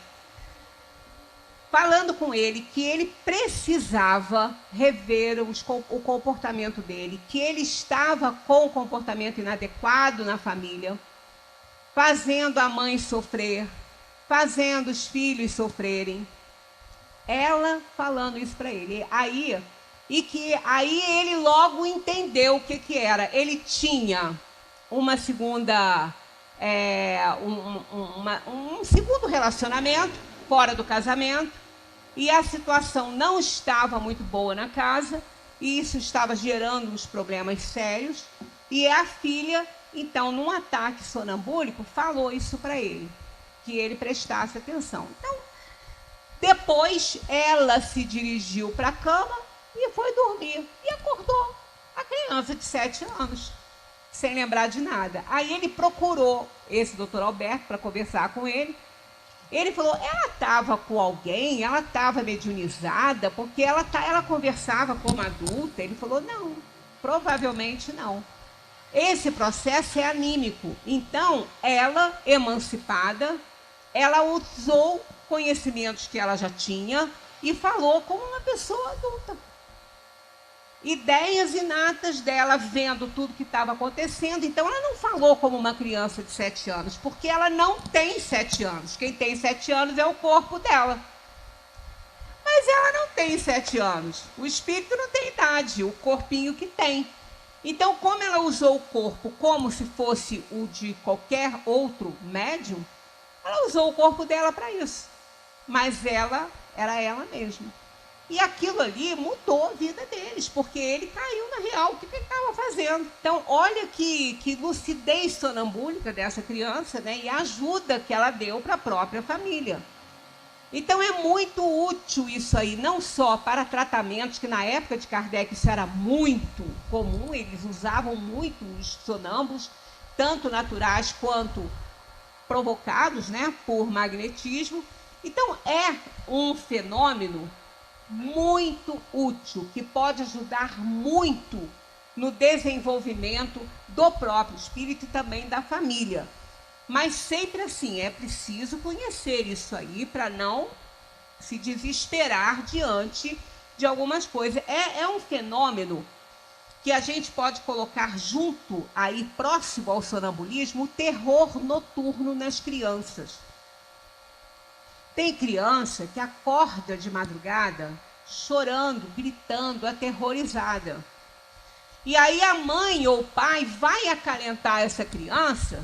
falando com ele que ele precisava rever o comportamento dele, que ele estava com um comportamento inadequado na família, fazendo a mãe sofrer, fazendo os filhos sofrerem. Ela falando isso para ele. Aí ele logo entendeu o que era. Ele tinha uma segunda, um segundo relacionamento fora do casamento, e a situação não estava muito boa na casa, e isso estava gerando uns problemas sérios, e a filha, então, num ataque sonambúlico, falou isso para ele, que ele prestasse atenção. Então, depois, ela se dirigiu para a cama e foi dormir, e acordou a criança de 7 anos, sem lembrar de nada. Aí ele procurou esse doutor Alberto para conversar com ele. Ele falou, ela estava com alguém, ela estava mediunizada, porque ela conversava como adulta. Ele falou, não, provavelmente não. Esse processo é anímico. Então, ela, emancipada, ela usou conhecimentos que ela já tinha e falou como uma pessoa adulta. Ideias inatas dela, vendo tudo que estava acontecendo. Então, ela não falou como uma criança de 7 anos, porque ela não tem 7 anos. Quem tem 7 anos é o corpo dela. Mas ela não tem 7 anos. O espírito não tem idade, o corpinho que tem. Então, como ela usou o corpo como se fosse o de qualquer outro médium, ela usou o corpo dela para isso. Mas ela era ela mesma. E aquilo ali mudou a vida deles, porque ele caiu na real. O que ele estava fazendo? Então, olha que lucidez sonambúlica dessa criança, né? E a ajuda que ela deu para a própria família. Então, é muito útil isso aí, não só para tratamentos, que na época de Kardec isso era muito comum, eles usavam muito os sonâmbulos, tanto naturais quanto provocados, né, por magnetismo. Então, é um fenômeno muito útil, que pode ajudar muito no desenvolvimento do próprio espírito e também da família. Mas sempre assim, é preciso conhecer isso aí para não se desesperar diante de algumas coisas. É um fenômeno que a gente pode colocar junto, aí próximo ao sonambulismo, o terror noturno nas crianças. Tem criança que acorda de madrugada chorando, gritando, aterrorizada. E aí a mãe ou o pai vai acalentar essa criança,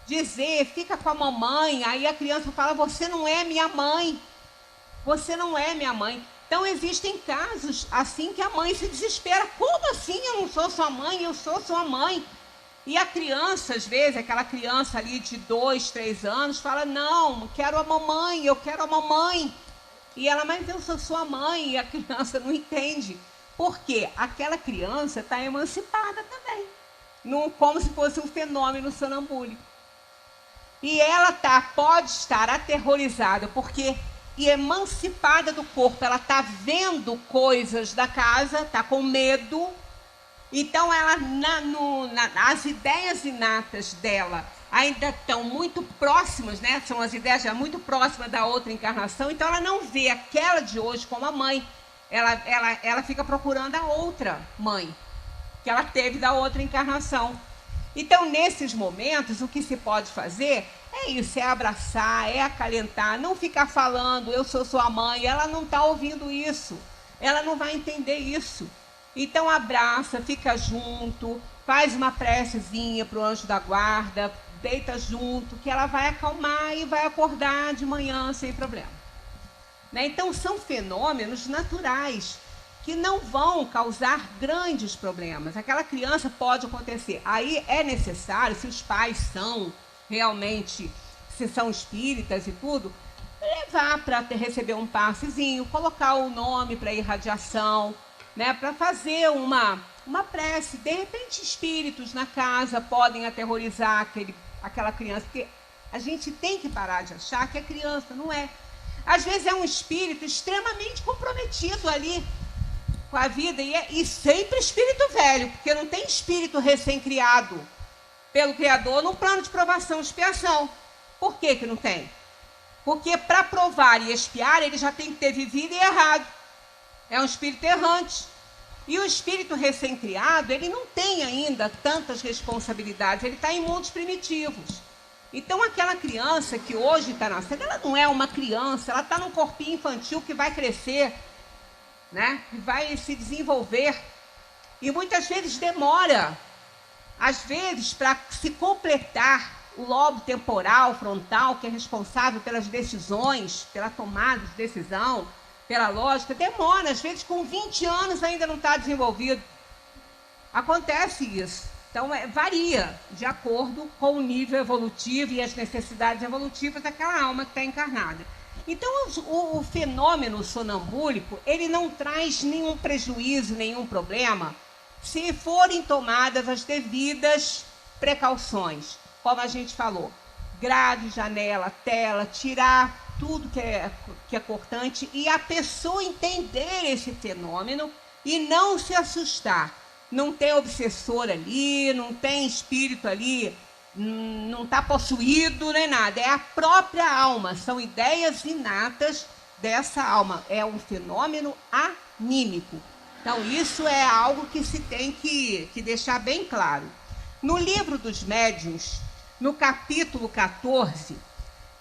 dizer, fica com a mamãe. Aí a criança fala, você não é minha mãe. Você não é minha mãe. Então existem casos assim que a mãe se desespera. Como assim eu não sou sua mãe? Eu sou sua mãe. E a criança, às vezes, aquela criança ali de 2, 3 anos, fala, não, quero a mamãe, eu quero a mamãe. E ela, mas eu sou sua mãe. E a criança não entende. Por quê? Aquela criança está emancipada também. Como se fosse um fenômeno sonambúlico. E ela pode estar aterrorizada, porque emancipada do corpo, ela está vendo coisas da casa, está com medo. Então, ela, as ideias inatas dela ainda estão muito próximas, né? São as ideias já muito próximas da outra encarnação. Então, ela não vê aquela de hoje como a mãe. Ela fica procurando a outra mãe que ela teve da outra encarnação. Então, nesses momentos, o que se pode fazer é isso, é abraçar, é acalentar, não ficar falando, eu sou sua mãe. Ela não está ouvindo isso, ela não vai entender isso. Então, abraça, fica junto, faz uma precezinha para o anjo da guarda, deita junto, que ela vai acalmar e vai acordar de manhã sem problema. Né? Então, são fenômenos naturais que não vão causar grandes problemas. Aquela criança pode acontecer. Aí é necessário, se os pais são realmente, se são espíritas e tudo, levar para receber um passezinho, colocar o nome para irradiação, né, para fazer uma prece. De repente, espíritos na casa podem aterrorizar aquela criança, porque a gente tem que parar de achar que é criança, não é. Às vezes é um espírito extremamente comprometido ali com a vida, e sempre espírito velho, porque não tem espírito recém-criado pelo Criador no plano de provação e expiação. Por que não tem? Porque para provar e expiar, ele já tem que ter vivido e errado. É um espírito errante. E o espírito recém-criado, ele não tem ainda tantas responsabilidades, ele está em mundos primitivos. Então, aquela criança que hoje está nascendo, ela não é uma criança, ela está num corpinho infantil que vai crescer, né? Que vai se desenvolver. E muitas vezes demora, às vezes, para se completar o lobo temporal, frontal, que é responsável pelas decisões, pela tomada de decisão, pela lógica, demora, às vezes com 20 anos ainda não está desenvolvido. Acontece isso. Então, varia de acordo com o nível evolutivo e as necessidades evolutivas daquela alma que está encarnada. Então, o fenômeno sonambúlico, ele não traz nenhum prejuízo, nenhum problema, se forem tomadas as devidas precauções. Como a gente falou, grade, janela, tela, tirar tudo que é cortante e a pessoa entender esse fenômeno e não se assustar. Não tem obsessor ali, não tem espírito ali, não está possuído nem nada. É a própria alma, são ideias inatas dessa alma. É um fenômeno anímico. Então, isso é algo que se tem que deixar bem claro. No livro dos médiuns, no capítulo 14,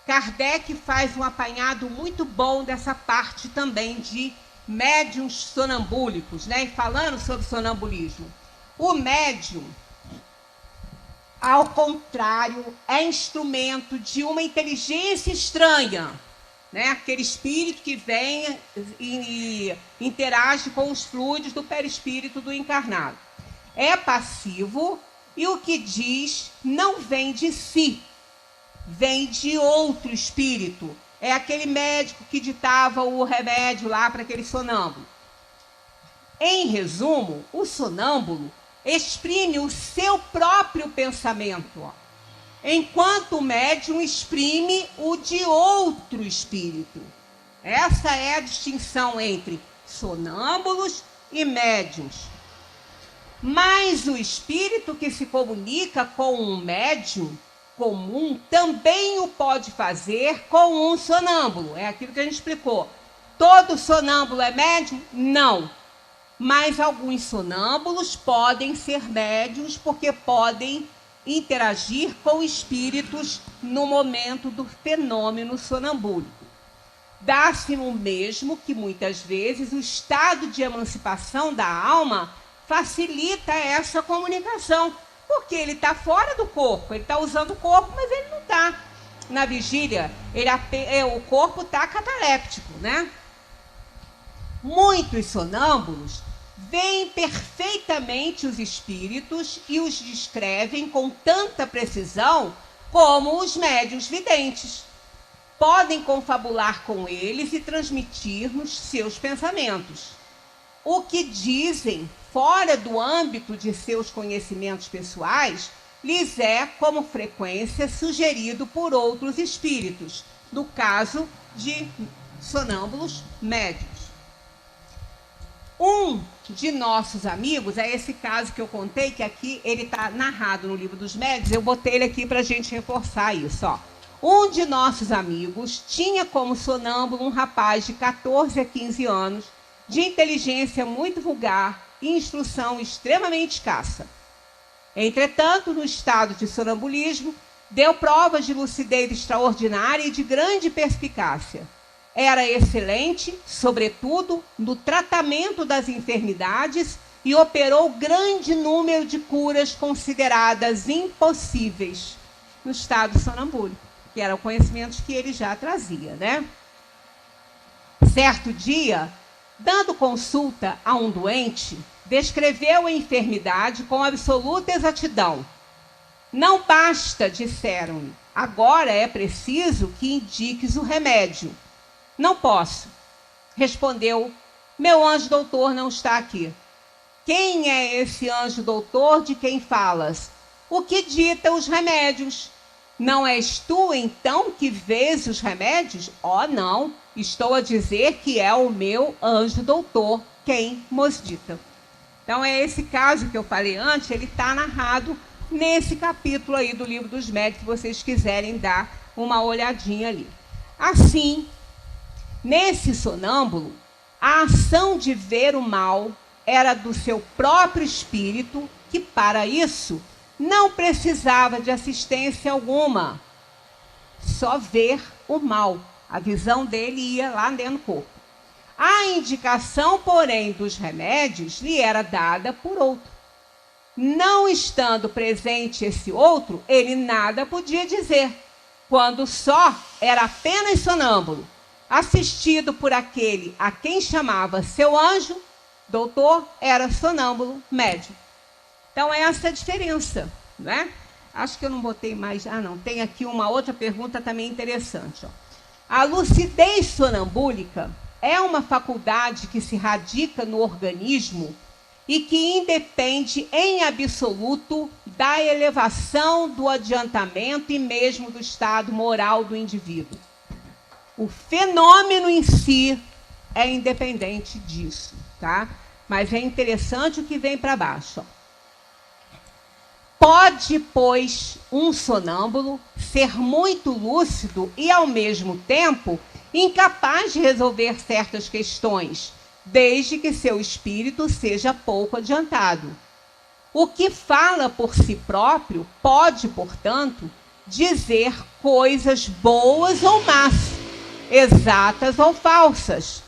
Kardec faz um apanhado muito bom dessa parte também de médiuns sonambúlicos, né? E falando sobre sonambulismo. O médium, ao contrário, é instrumento de uma inteligência estranha, né? Aquele espírito que vem e interage com os fluidos do perispírito do encarnado. É passivo e o que diz não vem de si, vem de outro espírito. É aquele médico que ditava o remédio lá para aquele sonâmbulo. Em resumo, o sonâmbulo exprime o seu próprio pensamento, ó, enquanto o médium exprime o de outro espírito. Essa é a distinção entre sonâmbulos e médiuns. Mas o espírito que se comunica com um médium comum também o pode fazer com um sonâmbulo. É aquilo que a gente explicou. Todo sonâmbulo é médium? Não. Mas alguns sonâmbulos podem ser médiuns porque podem interagir com espíritos no momento do fenômeno sonambúlico. Dá-se o mesmo que muitas vezes o estado de emancipação da alma facilita essa comunicação, porque ele está fora do corpo, ele está usando o corpo, mas ele não está na vigília, o corpo está cataléptico, né? Muitos sonâmbulos veem perfeitamente os espíritos e os descrevem com tanta precisão como os médiuns videntes. Podem confabular com eles e transmitir-nos seus pensamentos. O que dizem fora do âmbito de seus conhecimentos pessoais lhes é, como frequência, sugerido por outros espíritos, no caso de sonâmbulos médios. Um de nossos amigos, é esse caso que eu contei, que aqui ele está narrado no livro dos médios, eu botei ele aqui para a gente reforçar isso, ó. Um de nossos amigos tinha como sonâmbulo um rapaz de 14 a 15 anos, de inteligência muito vulgar e instrução extremamente escassa. Entretanto, no estado de sonambulismo, deu provas de lucidez extraordinária e de grande perspicácia. Era excelente, sobretudo, no tratamento das enfermidades e operou grande número de curas consideradas impossíveis no estado sonambúlico, que eram conhecimentos que ele já trazia, né? Certo dia, dando consulta a um doente, descreveu a enfermidade com absoluta exatidão. Não basta, disseram-lhe, agora é preciso que indiques o remédio. Não posso. Respondeu, meu anjo doutor não está aqui. Quem é esse anjo doutor de quem falas? O que dita os remédios? Não és tu, então, que vês os remédios? Oh, não, estou a dizer que é o meu anjo doutor quem nos dita. Então, é esse caso que eu falei antes, ele está narrado nesse capítulo aí do livro dos médios, se vocês quiserem dar uma olhadinha ali. Assim, nesse sonâmbulo, a ação de ver o mal era do seu próprio espírito, que para isso não precisava de assistência alguma, só ver o mal. A visão dele ia lá dentro do corpo. A indicação, porém, dos remédios lhe era dada por outro. Não estando presente esse outro, ele nada podia dizer, quando só era apenas sonâmbulo, assistido por aquele a quem chamava seu anjo, doutor, era sonâmbulo médium. Então, essa é a diferença, né? Acho que eu não botei mais... não, tem aqui uma outra pergunta também interessante. Ó. A lucidez sonambúlica é uma faculdade que se radica no organismo e que independe em absoluto da elevação, do adiantamento e mesmo do estado moral do indivíduo. O fenômeno em si é independente disso, tá? Mas é interessante o que vem para baixo. Ó. Pode, pois, um sonâmbulo ser muito lúcido e, ao mesmo tempo, incapaz de resolver certas questões, desde que seu espírito seja pouco adiantado. O que fala por si próprio pode, portanto, dizer coisas boas ou más, exatas ou falsas,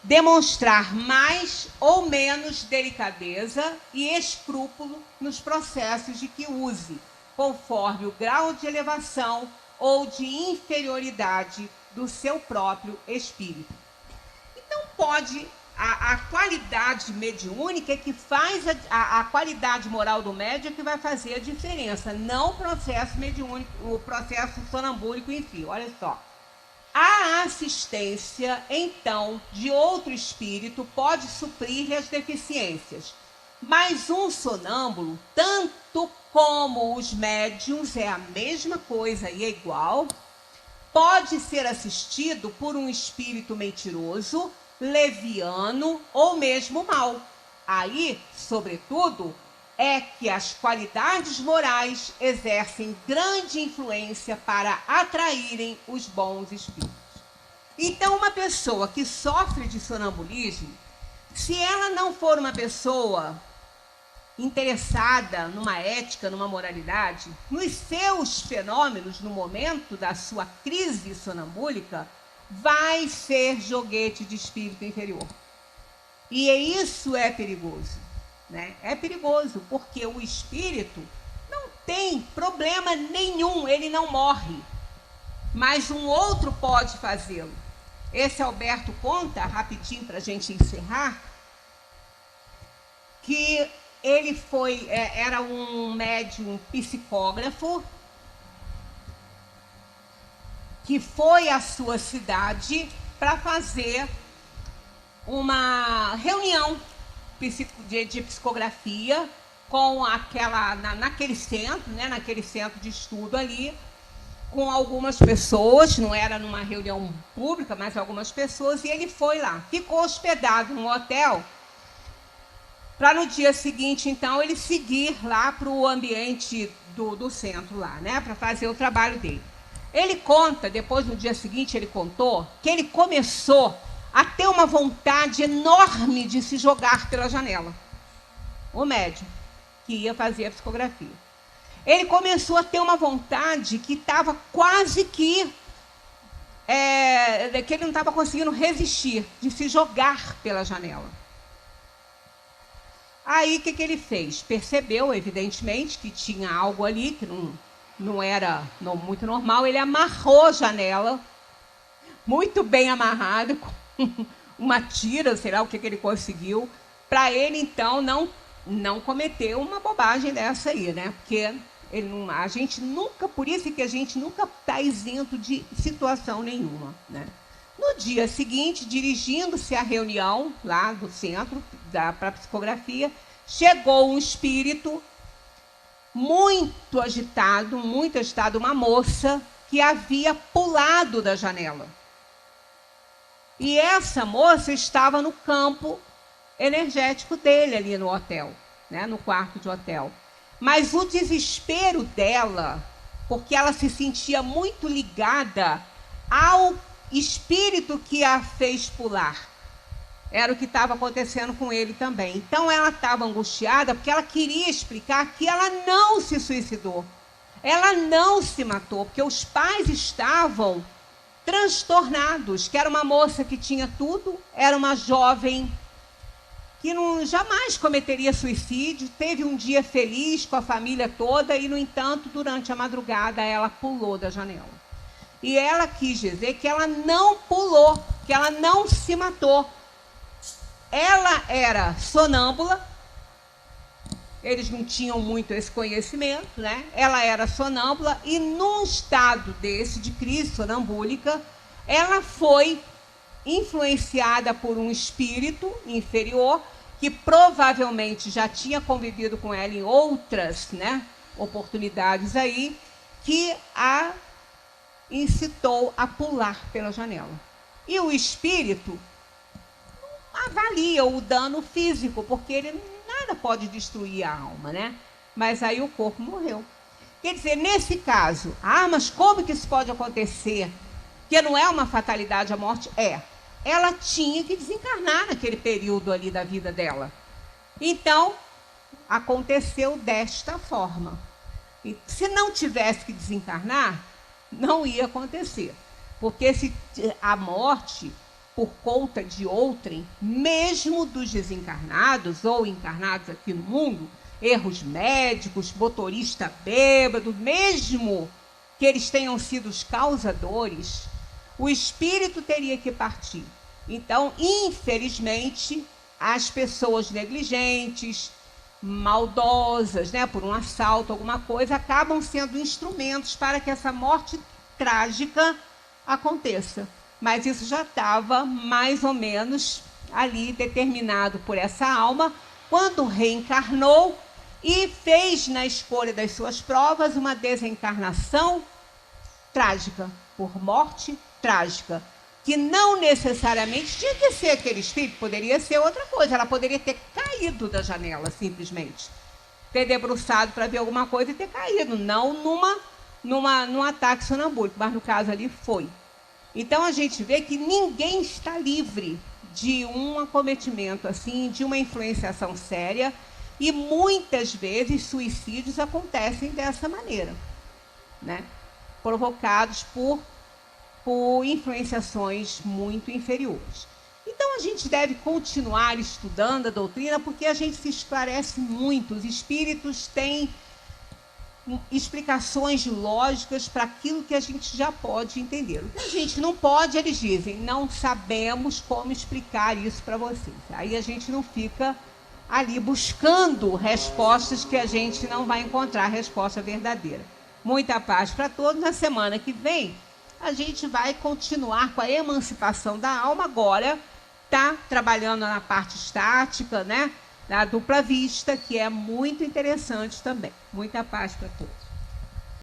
demonstrar mais ou menos delicadeza e escrúpulo nos processos de que use, conforme o grau de elevação ou de inferioridade do seu próprio espírito. Então, pode... A qualidade mediúnica é que faz a qualidade moral do médium é que vai fazer a diferença, não o processo mediúnico, o processo sonambúlico em si. Olha só. A assistência, então, de outro espírito pode suprir as deficiências, mas um sonâmbulo, tanto como os médiuns, é a mesma coisa e é igual, pode ser assistido por um espírito mentiroso, leviano ou mesmo mau. Aí, sobretudo, é que as qualidades morais exercem grande influência para atraírem os bons espíritos. Então, uma pessoa que sofre de sonambulismo, se ela não for uma pessoa interessada numa ética, numa moralidade, nos seus fenômenos, no momento da sua crise sonambúlica, vai ser joguete de espírito inferior. E isso é perigoso, né? É perigoso, porque o espírito não tem problema nenhum, ele não morre. Mas um outro pode fazê-lo. Esse Alberto conta, rapidinho para a gente encerrar, que ele era um médium psicógrafo, que foi à sua cidade para fazer uma reunião de psicografia com naquele centro, né, naquele centro de estudo ali, com algumas pessoas, não era numa reunião pública, mas algumas pessoas, e ele foi lá, ficou hospedado num hotel, para no dia seguinte, então, ele seguir lá para o ambiente do centro lá, né, para fazer o trabalho dele. Ele conta, depois no dia seguinte ele contou, que ele começou a ter uma vontade enorme de se jogar pela janela. O médium que ia fazer a psicografia. Ele começou a ter uma vontade que estava quase que ele não estava conseguindo resistir, de se jogar pela janela. Aí, o que ele fez? Percebeu, evidentemente, que tinha algo ali que não era muito normal. Ele amarrou a janela, muito bem amarrado, com uma tira, sei lá o que ele conseguiu, para ele, então, não cometer uma bobagem dessa aí, né? Porque a gente nunca, por isso que a gente nunca está isento de situação nenhuma, né? No dia seguinte, dirigindo-se à reunião lá do centro para psicografia, chegou um espírito muito agitado, uma moça que havia pulado da janela. E essa moça estava no campo energético dele ali no hotel, né, no quarto de hotel. Mas o desespero dela, porque ela se sentia muito ligada ao espírito que a fez pular. Era o que estava acontecendo com ele também. Então ela estava angustiada porque ela queria explicar que ela não se suicidou. Ela não se matou, porque os pais estavam transtornados, que era uma moça que tinha tudo, era uma jovem que jamais cometeria suicídio, teve um dia feliz com a família toda e, no entanto, durante a madrugada, ela pulou da janela. E ela quis dizer que ela não pulou, que ela não se matou. Ela era sonâmbula, eles não tinham muito esse conhecimento, né? Ela era sonâmbula e, num estado desse, de crise sonambúlica, ela foi influenciada por um espírito inferior que provavelmente já tinha convivido com ela em outras, né, oportunidades aí, que a incitou a pular pela janela. E o espírito avalia o dano físico, porque ele nada pode destruir a alma, né? Mas aí o corpo morreu. Quer dizer, nesse caso, mas como que isso pode acontecer? Que não é uma fatalidade a morte? É. Ela tinha que desencarnar naquele período ali da vida dela. Então, aconteceu desta forma. E se não tivesse que desencarnar, não ia acontecer. Porque se a morte, por conta de outrem, mesmo dos desencarnados ou encarnados aqui no mundo, erros médicos, motorista bêbado, mesmo que eles tenham sido os causadores, o espírito teria que partir. Então, infelizmente, as pessoas negligentes, maldosas, né, por um assalto, alguma coisa, acabam sendo instrumentos para que essa morte trágica aconteça. Mas isso já estava mais ou menos ali determinado por essa alma, quando reencarnou e fez na escolha das suas provas uma desencarnação trágica, por morte trágica, que não necessariamente tinha que ser aquele espírito, poderia ser outra coisa, ela poderia ter caído da janela, simplesmente, ter debruçado para ver alguma coisa e ter caído, não num ataque sonambúlico, mas no caso ali foi. Então a gente vê que ninguém está livre de um acometimento assim, de uma influenciação séria, e muitas vezes suicídios acontecem dessa maneira, né? Provocados por influenciações muito inferiores. Então a gente deve continuar estudando a doutrina, porque a gente se esclarece muito, os espíritos têm explicações lógicas para aquilo que a gente já pode entender. O que a gente não pode, eles dizem, não sabemos como explicar isso para vocês. Aí a gente não fica ali buscando respostas que a gente não vai encontrar a resposta verdadeira. Muita paz para todos. Na semana que vem, a gente vai continuar com a emancipação da alma. Agora está trabalhando na parte estática, né? Da dupla vista, que é muito interessante também. Muita paz para todos.